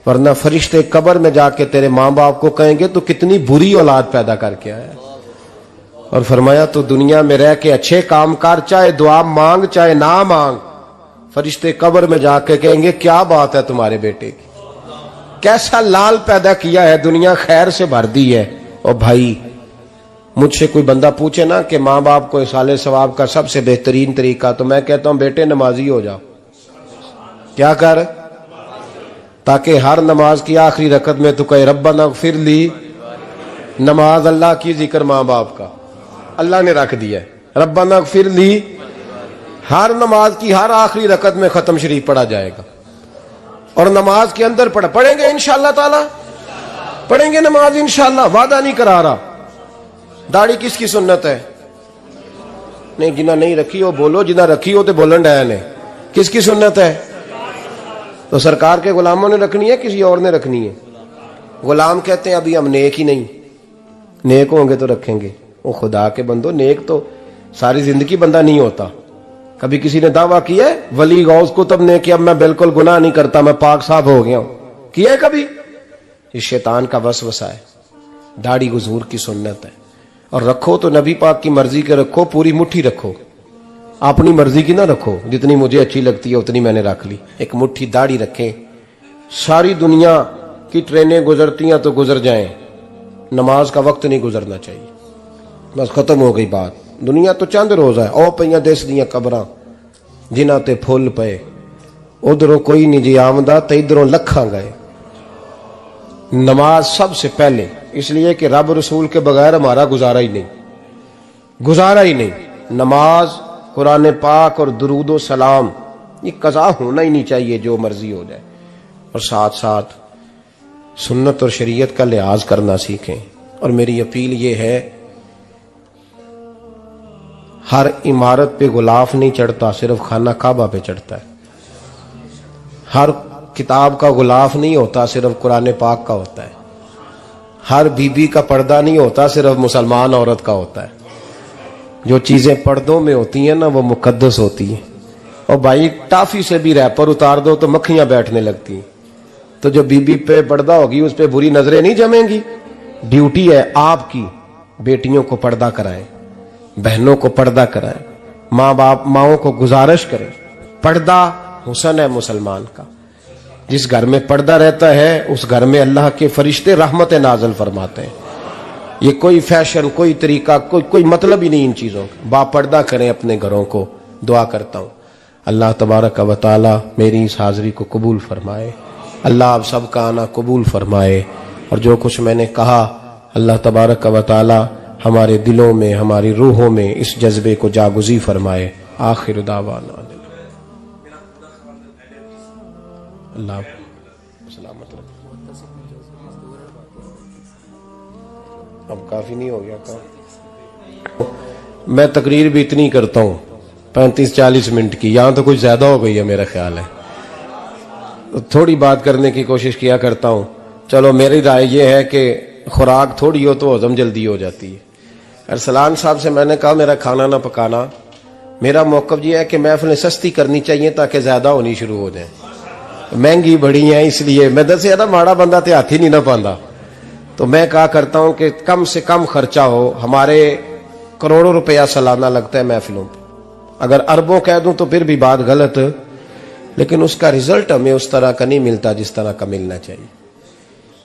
ورنہ فرشتے قبر میں جا کے تیرے ماں باپ کو کہیں گے تو کتنی بری اولاد پیدا کر کے آیا۔ اور فرمایا تو دنیا میں رہ کے اچھے کام کر، چاہے دعا مانگ چاہے نہ مانگ، فرشتے قبر میں جا کے کہیں گے کیا بات ہے تمہارے بیٹے کی، کیسا لال پیدا کیا ہے، دنیا خیر سے بھر دی ہے۔ اور بھائی مجھ سے کوئی بندہ پوچھے نا کہ ماں باپ کو اصالہ ثواب کا سب سے بہترین طریقہ، تو میں کہتا ہوں بیٹے نمازی ہو جاؤ۔ کیا کر؟ تاکہ ہر نماز کی آخری رکعت میں تو کہے ربنا اغفر لی، نماز اللہ کی، ذکر ماں باپ کا، اللہ نے رکھ دیا ہے ربنا اغفر لی، ہر نماز کی ہر آخری رکعت میں ختم شریف پڑھا جائے گا، اور نماز کے اندر پڑھیں گے انشاءاللہ تعالی، پڑھیں گے نماز انشاءاللہ، وعدہ نہیں کرا رہا۔ داڑھی کس کی سنت ہے؟ نہیں جنہ نہیں رکھی ہو بولو، جنہ رکھی ہو تو بولن ڈایا نے، کس کی سنت ہے؟ تو سرکار کے غلاموں نے رکھنی ہے کسی اور نے رکھنی ہے؟ غلام کہتے ہیں ابھی ہم نیک ہی نہیں، نیک ہوں گے تو رکھیں گے۔ وہ خدا کے بندو، نیک تو ساری زندگی بندہ نہیں ہوتا۔ کبھی کسی نے دعویٰ کیا ہے ولی غوث کو تب نے کہ اب میں بالکل گناہ نہیں کرتا، میں پاک صاف ہو گیا ہوں؟ کیا ہے کبھی؟ یہ شیطان کا وسوسہ ہے۔ داڑھی حضور کی سنت ہے، اور رکھو تو نبی پاک کی مرضی کے رکھو، پوری مٹھی رکھو، اپنی مرضی کی نہ رکھو، جتنی مجھے اچھی لگتی ہے اتنی میں نے رکھ لی۔ ایک مٹھی داڑھی رکھیں، ساری دنیا کی ٹرینیں گزرتی ہیں تو گزر جائیں، نماز کا وقت نہیں گزرنا چاہیے، بس ختم ہو گئی بات۔ دنیا تو چند روز ہے، او پئیاں دس دیاں قبراں جنہاں تے پھول پئے، ادھروں کوئی نہیں جی آمدہ تے ادھروں لکھاں گئے۔ نماز سب سے پہلے، اس لیے کہ رب رسول کے بغیر ہمارا گزارا ہی نہیں۔ نماز، قرآن پاک اور درود و سلام، یہ قضا ہونا ہی نہیں چاہیے، جو مرضی ہو جائے۔ اور ساتھ ساتھ سنت اور شریعت کا لحاظ کرنا سیکھیں۔ اور میری اپیل یہ ہے، ہر عمارت پہ غلاف نہیں چڑھتا، صرف خانہ کعبہ پہ چڑھتا ہے۔ ہر کتاب کا غلاف نہیں ہوتا، صرف قرآن پاک کا ہوتا ہے۔ ہر بی بی کا پردہ نہیں ہوتا، صرف مسلمان عورت کا ہوتا ہے۔ جو چیزیں پردوں میں ہوتی ہیں نا وہ مقدس ہوتی ہیں۔ اور بھائی ٹافی سے بھی ریپر اتار دو تو مکھیاں بیٹھنے لگتی ہیں، تو جو بی بی پہ پردہ ہوگی اس پہ بری نظریں نہیں جمیں گی۔ ڈیوٹی ہے آپ کی، بیٹیوں کو پردہ کرائیں، بہنوں کو پردہ کرائیں، ماؤں کو گزارش کریں۔ پردہ حسن ہے مسلمان کا۔ جس گھر میں پردہ رہتا ہے اس گھر میں اللہ کے فرشتے رحمت نازل فرماتے ہیں۔ یہ کوئی فیشن، کوئی طریقہ، کوئی مطلب ہی نہیں ان چیزوں کا۔ با پردہ کریں اپنے گھروں کو۔ دعا کرتا ہوں اللہ تبارک و تعالی میری اس حاضری کو قبول فرمائے، اللہ آپ سب کا آنا قبول فرمائے، اور جو کچھ میں نے کہا اللہ تبارک و تعالی ہمارے دلوں میں، ہماری روحوں میں اس جذبے کو جاگزی فرمائے۔ آخر دعوانا اللہ سلامت رکھے۔ اب کافی نہیں ہو گیا کام؟ میں تقریر بھی اتنی کرتا ہوں 35-40 منٹ کی, یہاں تو کچھ زیادہ ہو گئی ہے میرا خیال ہے. تو تھوڑی بات کرنے کی کوشش کیا کرتا ہوں. چلو میری رائے یہ ہے کہ خوراک تھوڑی ہو تو ہضم جلدی ہو جاتی ہے. ارسلان صاحب سے میں نے کہا میرا کھانا نہ پکانا, میرا موقف یہ ہے کہ محفلیں سستی کرنی چاہیے تاکہ زیادہ ہونی شروع ہو جائیں. مہنگی بڑی ہیں اس لیے میں دس زیادہ ماڑا بندہ تے ہاتھ ہی نہیں نہ پاندا. تو میں کہا کرتا ہوں کہ کم سے کم خرچہ ہو. ہمارے کروڑوں روپیہ سالانہ لگتا ہے محفلوں پہ, اگر اربوں کہہ دوں تو پھر بھی بات غلط, لیکن اس کا رزلٹ ہمیں اس طرح کا نہیں ملتا جس طرح کا ملنا چاہیے.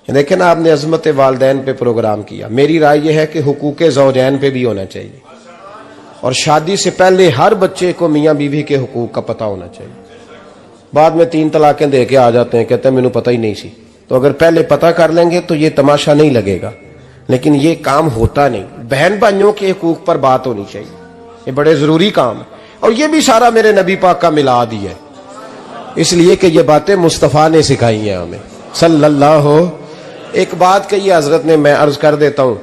لیکن آپ نے عظمت والدین پہ پروگرام کیا. میری رائے یہ ہے کہ حقوق زوجین پہ بھی ہونا چاہیے, اور شادی سے پہلے ہر بچے کو میاں بیوی کے حقوق کا پتہ ہونا چاہیے. بعد میں 3 طلاقیں دے کے آ جاتے ہیں, کہتے ہیں مینوں پتہ ہی نہیں سی. تو اگر پہلے پتہ کر لیں گے تو یہ تماشا نہیں لگے گا, لیکن یہ کام ہوتا نہیں. بہن بھائیوں کے حقوق پر بات ہونی چاہیے, یہ بڑے ضروری کام ہے. اور یہ بھی سارا میرے نبی پاک کا میلاد ہی ہے, اس لیے کہ یہ باتیں مصطفیٰ نے سکھائی ہیں ہمیں صلی اللہ. ایک بات کہی ہے حضرت نے, میں عرض کر دیتا ہوں.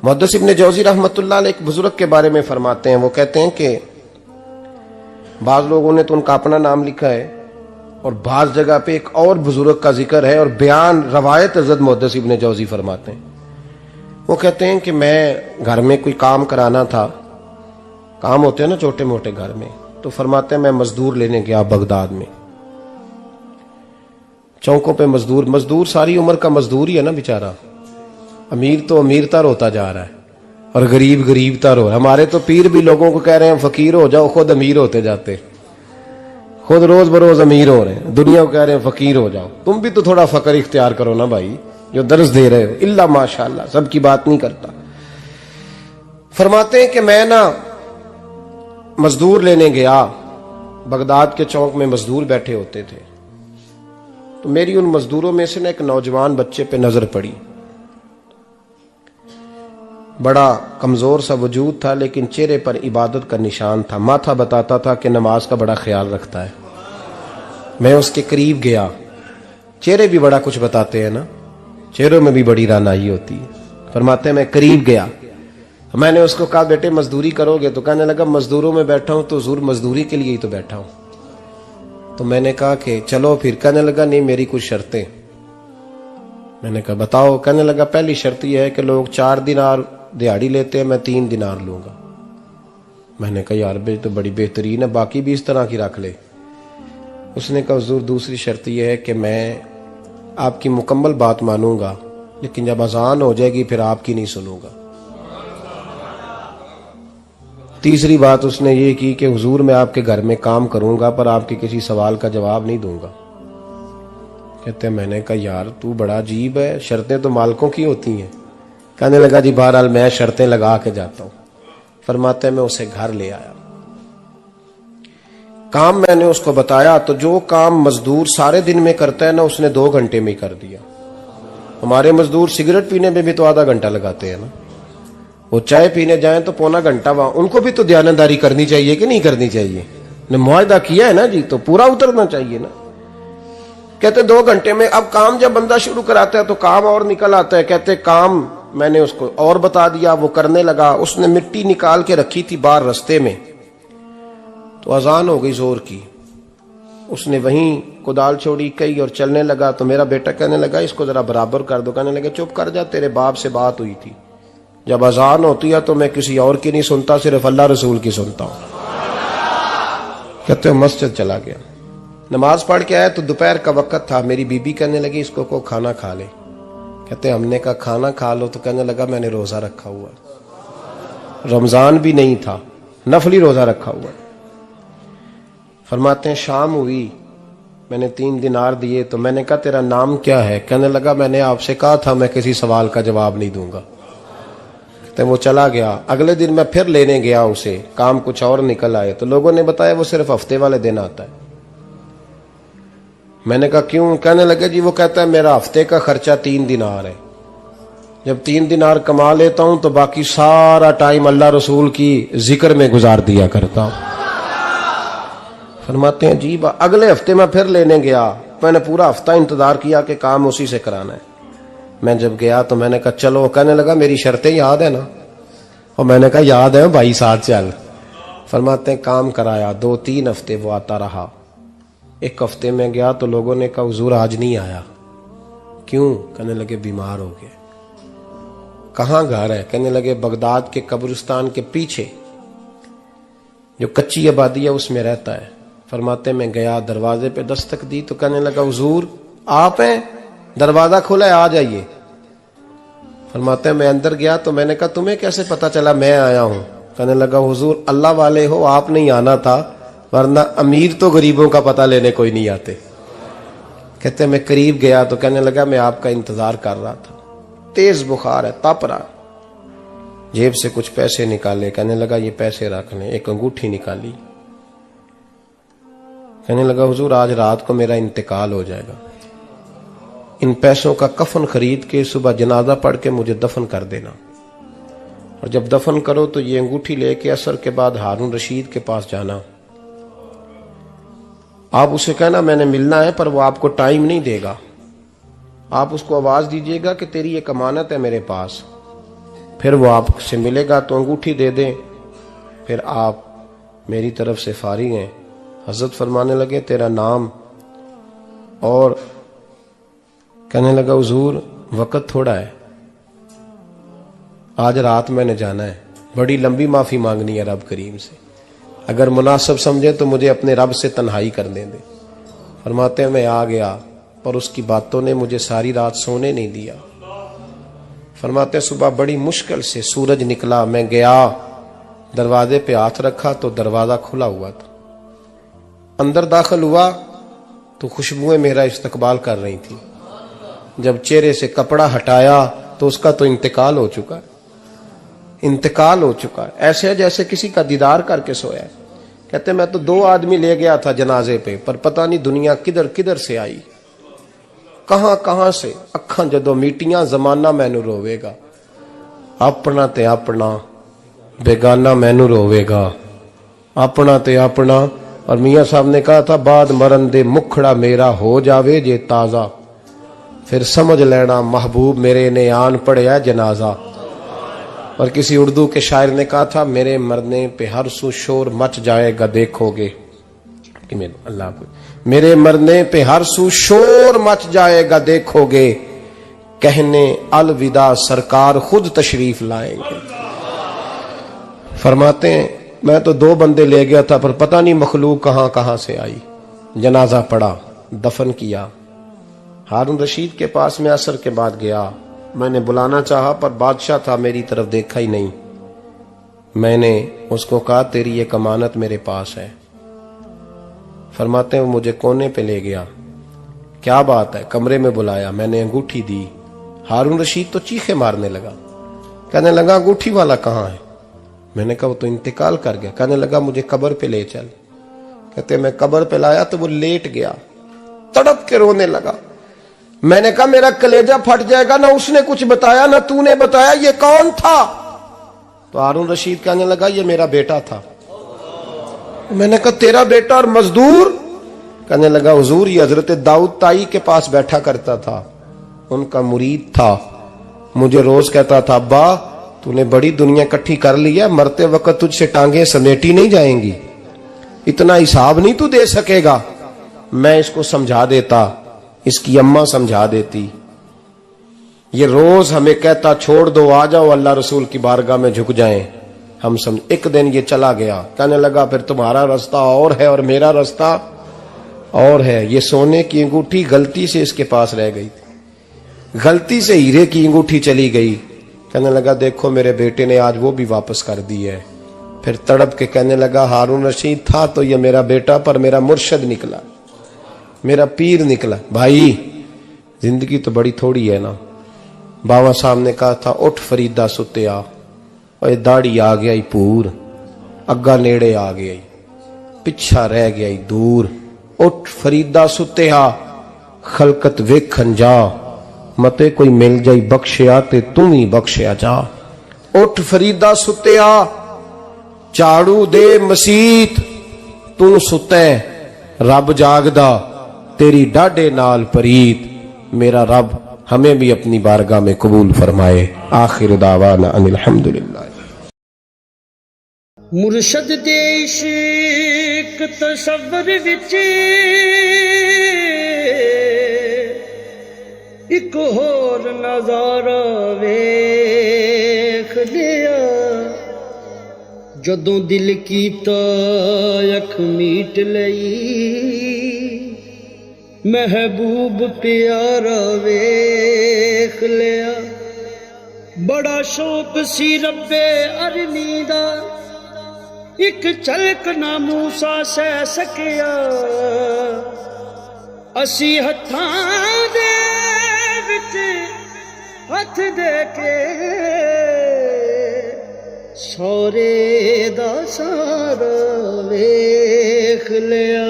محدث ابن جوزی رحمۃ اللہ علیہ ایک بزرگ کے بارے میں فرماتے ہیں, وہ کہتے ہیں کہ بعض لوگوں نے تو ان کا اپنا نام لکھا ہے, اور بعض جگہ پہ ایک اور بزرگ کا ذکر ہے, اور بیان روایت حضرت محدث ابن جوزی فرماتے ہیں. وہ کہتے ہیں کہ میں گھر میں کوئی کام کرانا تھا, کام ہوتے ہیں نا چھوٹے موٹے گھر میں, تو فرماتے ہیں میں مزدور لینے گیا بغداد میں. چوکوں پہ مزدور ساری عمر کا مزدور ہی ہے نا بیچارہ. امیر تو امیر تر ہوتا جا رہا ہے اور غریب غریب تر ہو رہا ہے. ہمارے تو پیر بھی لوگوں کو کہہ رہے ہیں فقیر ہو جاؤ, خود امیر ہوتے جاتے, خود روز بروز امیر ہو رہے ہیں. دنیا کو کہہ رہے ہیں فقیر ہو جاؤ. تم بھی تو تھوڑا فقر اختیار کرو نا بھائی, جو درس دے رہے ہو. اللہ ماشاءاللہ, سب کی بات نہیں کرتا. فرماتے ہیں کہ میں نا مزدور لینے گیا, بغداد کے چوک میں مزدور بیٹھے ہوتے تھے. تو میری ان مزدوروں میں سے نا ایک نوجوان بچے پہ نظر پڑی. بڑا کمزور سا وجود تھا, لیکن چہرے پر عبادت کا نشان تھا. ماتھا بتاتا تھا کہ نماز کا بڑا خیال رکھتا ہے. میں اس کے قریب گیا. چہرے بھی بڑا کچھ بتاتے ہیں نا, چہروں میں بھی بڑی رانائی ہوتی ہے. فرماتے ہیں میں قریب گیا, میں نے اس کو کہا بیٹے مزدوری کرو گے؟ تو کہنے لگا مزدوروں میں بیٹھا ہوں تو حضور مزدوری کے لیے ہی تو بیٹھا ہوں. تو میں نے کہا کہ چلو پھر. کہنے لگا نہیں میری کچھ شرطیں. میں نے کہا بتاؤ. کہنے لگا پہلی شرط یہ ہے کہ لوگ 4 دینار دیہاڑی لیتے ہیں, میں 3 دینار لوں گا. میں نے کہا یار بھائی تو بڑی بہترین ہے, باقی بھی اس طرح کی رکھ لے. اس نے کہا حضور دوسری شرط یہ ہے کہ میں آپ کی مکمل بات مانوں گا, لیکن جب اذان ہو جائے گی پھر آپ کی نہیں سنوں گا. تیسری بات اس نے یہ کی کہ حضور میں آپ کے گھر میں کام کروں گا پر آپ کے کسی سوال کا جواب نہیں دوں گا. کہتے ہیں میں نے کہا یار تو بڑا عجیب ہے, شرطیں تو مالکوں کی ہوتی ہیں. کہنے لگا جی بہرحال میں شرطیں لگا کے جاتا ہوں. فرماتے ہیں میں اسے گھر لے آیا. کام میں نے اس کو بتایا تو جو کام مزدور سارے دن میں کرتا ہے نا, اس نے 2 گھنٹے میں کر دیا. ہمارے مزدور سگریٹ پینے میں بھی تو آدھا گھنٹہ لگاتے ہیں نا, وہ چائے پینے جائیں تو پونا گھنٹہ. وہاں ان کو بھی تو دیانتداری کرنی چاہیے کہ نہیں کرنی چاہیے؟ نے معاہدہ کیا ہے نا جی, تو پورا اترنا چاہیے نا. کہتے 2 گھنٹے میں. اب کام جب بندہ شروع کراتا ہے تو کام اور نکل آتا ہے. کہتے کام میں نے اس کو اور بتا دیا, وہ کرنے لگا. اس نے مٹی نکال کے رکھی تھی باہر رستے میں, تو اذان ہو گئی زور کی. اس نے وہیں کدال چھوڑی کئی اور چلنے لگا. تو میرا بیٹا کہنے لگا اس کو ذرا برابر کر دو. کہنے لگا چپ کر جا, تیرے باپ سے بات ہوئی تھی, جب اذان ہوتی ہے تو میں کسی اور کی نہیں سنتا, صرف اللہ رسول کی سنتا ہوں. کہتے ہیں مسجد چلا گیا, نماز پڑھ کے آیا تو دوپہر کا وقت تھا. میری بیوی کہنے لگی اس کو کھانا کھا لے. کہتے ہیں ہم نے کہا کھانا کھا لو. تو کہنے لگا میں نے روزہ رکھا ہوا, رمضان بھی نہیں تھا, نفلی روزہ رکھا ہوا. فرماتے ہیں شام ہوئی, میں نے 3 دینار دیے. تو میں نے کہا تیرا نام کیا ہے؟ کہنے لگا میں نے آپ سے کہا تھا میں کسی سوال کا جواب نہیں دوں گا. تو وہ چلا گیا. اگلے دن میں پھر لینے گیا اسے, کام کچھ اور نکل آئے. تو لوگوں نے بتایا وہ صرف ہفتے والے دن آتا ہے. میں نے کہا کیوں؟ کہنے لگے جی وہ کہتا ہے میرا ہفتے کا خرچہ 3 دینار ہے, جب 3 دینار کما لیتا ہوں تو باقی سارا ٹائم اللہ رسول کی ذکر میں گزار دیا کرتا ہوں. فرماتے ہیں جی اگلے ہفتے میں پھر لینے گیا. میں نے پورا ہفتہ انتظار کیا کہ کام اسی سے کرانا ہے. میں جب گیا تو میں نے کہا چلو. کہنے لگا میری شرطیں یاد ہے نا؟ اور میں نے کہا یاد ہے بھائی, ساتھ چل. فرماتے ہیں کام کرایا، 2-3 ہفتے وہ آتا رہا۔ ایک ہفتے میں گیا تو لوگوں نے کہا حضور آج نہیں آیا، کیوں؟ کہنے لگے بیمار ہو گئے۔ کہاں گھر ہے؟ کہنے لگے بغداد کے قبرستان کے پیچھے جو کچی آبادی ہے اس میں رہتا ہے۔ فرماتے میں گیا، دروازے پہ دستک دی تو کہنے لگا حضور آپ ہیں؟ دروازہ کھلا ہے، آ جائیے۔ فرماتے ہیں میں اندر گیا تو میں نے کہا تمہیں کیسے پتا چلا میں آیا ہوں؟ کہنے لگا حضور اللہ والے ہو، آپ نہیں آنا تھا، ورنہ امیر تو غریبوں کا پتہ لینے کوئی نہیں آتے۔ کہتے میں قریب گیا تو کہنے لگا میں آپ کا انتظار کر رہا تھا، تیز بخار ہے، تپ رہا۔ جیب سے کچھ پیسے نکالے، کہنے لگا یہ پیسے رکھ لیں۔ ایک انگوٹھی نکالی، کہنے لگا حضور آج رات کو میرا انتقال ہو جائے گا، ان پیسوں کا کفن خرید کے صبح جنازہ پڑھ کے مجھے دفن کر دینا، اور جب دفن کرو تو یہ انگوٹھی لے کے عصر کے بعد ہارون رشید کے پاس جانا، آپ اسے کہنا میں نے ملنا ہے پر وہ آپ کو ٹائم نہیں دے گا، آپ اس کو آواز دیجئے گا کہ تیری ایک امانت ہے میرے پاس، پھر وہ آپ سے ملے گا تو انگوٹھی دے دیں، پھر آپ میری طرف سے فارغ ہیں۔ حضرت فرمانے لگے تیرا نام؟ اور کہنے لگا حضور وقت تھوڑا ہے، آج رات میں نے جانا ہے، بڑی لمبی معافی مانگنی ہے رب کریم سے، اگر مناسب سمجھے تو مجھے اپنے رب سے تنہائی کرنے دے۔ فرماتے ہیں میں آ گیا پر اس کی باتوں نے مجھے ساری رات سونے نہیں دیا۔ فرماتے ہیں صبح بڑی مشکل سے سورج نکلا، میں گیا دروازے پہ ہاتھ رکھا تو دروازہ کھلا ہوا تھا، اندر داخل ہوا تو خوشبوئیں میرا استقبال کر رہی تھی، جب چہرے سے کپڑا ہٹایا تو اس کا تو انتقال ہو چکا ہے، انتقال ہو چکا ہے، ایسے ہے جیسے کسی کا دیدار کر کے سویا ہے۔ کہتے میں تو 2 آدمی لے گیا تھا جنازے پہ، پر پتہ نہیں دنیا کدھر کدھر سے آئی، کہاں کہاں سے، اکھاں جدو میٹیاں زمانہ مینو روے گا، اپنا تے اپنا بیگانہ مینو روے گا، اپنا تے اپنا۔ اور میاں صاحب نے کہا تھا بعد مرن دے مکھڑا میرا ہو جاوے جے تازہ، پھر سمجھ لینا محبوب میرے نے آن پڑیا جنازہ۔ اور کسی اردو کے شاعر نے کہا تھا میرے مرنے پہ ہر سو شور مچ جائے گا دیکھو گے، اللہ کو میرے مرنے پہ ہر سو شور مچ جائے گا دیکھو گے، کہنے الوداع سرکار خود تشریف لائیں گے۔ فرماتے ہیں میں تو 2 بندے لے گیا تھا پر پتہ نہیں مخلوق کہاں کہاں سے آئی، جنازہ پڑا، دفن کیا۔ ہارون رشید کے پاس میں عصر کے بعد گیا، میں نے بلانا چاہا پر بادشاہ تھا، میری طرف دیکھا ہی نہیں۔ میں نے اس کو کہا تیری ایک امانت میرے پاس ہے۔ فرماتے ہیں وہ مجھے کونے پہ لے گیا، کیا بات ہے؟ کمرے میں بلایا، میں نے انگوٹھی دی، ہارون رشید تو چیخے مارنے لگا، کہنے لگا انگوٹھی والا کہاں ہے؟ میں نے کہا وہ تو انتقال کر گیا۔ کہنے لگا مجھے قبر پہ لے چل۔ کہتے میں قبر پہ لایا تو وہ لیٹ گیا، تڑپ کے رونے لگا۔ میں نے کہا میرا کلیجہ پھٹ جائے گا، نہ اس نے کچھ بتایا نہ تو نے بتایا، یہ کون تھا؟ تو ہارون رشید کہنے لگا یہ میرا بیٹا تھا۔ میں نے کہا تیرا بیٹا اور مزدور؟ کہنے لگا حضور یہ حضرت داؤد تائی کے پاس بیٹھا کرتا تھا، ان کا مرید تھا، مجھے روز کہتا تھا ابا تو نے بڑی دنیا کٹھی کر لی ہے، مرتے وقت تجھ سے ٹانگیں سمیٹی نہیں جائیں گی، اتنا حساب نہیں تو دے سکے گا۔ میں اس کو سمجھا دیتا، اس کی اماں سمجھا دیتی، یہ روز ہمیں کہتا چھوڑ دو آ جاؤ اللہ رسول کی بارگاہ میں جھک جائیں، ہم سمجھ۔ ایک دن یہ چلا گیا، کہنے لگا پھر تمہارا رستہ اور ہے اور میرا رستہ اور ہے۔ یہ سونے کی انگوٹھی غلطی سے اس کے پاس رہ گئی تھی، غلطی سے ہیرے کی انگوٹھی چلی گئی۔ کہنے لگا دیکھو میرے بیٹے نے آج وہ بھی واپس کر دی ہے۔ پھر تڑپ کے کہنے لگا ہارون رشید تھا تو یہ میرا بیٹا پر میرا مرشد نکلا، میرا پیر نکلا۔ بھائی زندگی تو بڑی تھوڑی ہے نا۔ باوا صاحب نے کہا تھا اٹھ فریدہ ستیا، اور داڑھی آ گیا ہی پور، اگا نیڑے آ گیا ہی، پچھا رہ گیا ہی دور۔ اٹھ فریدہ ستیا خلقت ویکھن جا، متے کوئی مل جائی بخشیا تے تم ہی بخشیا جا۔ اٹھ فریدہ ستیا چاڑو دے مسیت، تو ستے رب جاگدا تیری ڈاڈے نال پریت۔ میرا رب ہمیں بھی اپنی بارگاہ میں قبول فرمائے۔ آخر دعوانا ان الحمدللہ۔ ਮੁਰਸ਼ਦ ਦੇ ਇਸ਼ਕ ਤਸੱਵਰ ਵਿੱਚ ਇੱਕ ਹੋਰ ਨਜ਼ਾਰਾ ਵੇਖ ਲਿਆ। ਜਦੋਂ ਦਿਲ ਕੀਤਾ ਅੱਖ ਮੀਟ ਲਈ, ਮਹਿਬੂਬ ਪਿਆਰਾ ਵੇਖ ਲਿਆ। ਬੜਾ ਸ਼ੌਕ ਸੀ ਰੱਬੇ ਅਰਨੀ ਦਾ, ਇੱਕ ਝਲਕ ਨਾ ਮੂਸਾ ਸਹਿ ਸਕਿਆ। ਅਸੀਂ ਹੱਥਾਂ ਦੇ ਵਿੱਚ ਹੱਥ ਦੇ ਕੇ ਸਹੁਰੇ ਦਾ ਸਾਰਾ ਵੇਖ ਲਿਆ।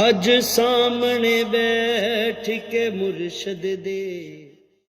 ਅੱਜ ਸਾਹਮਣੇ ਬੈਠ ਕੇ ਮੁਰਸ਼ਦ ਦੇ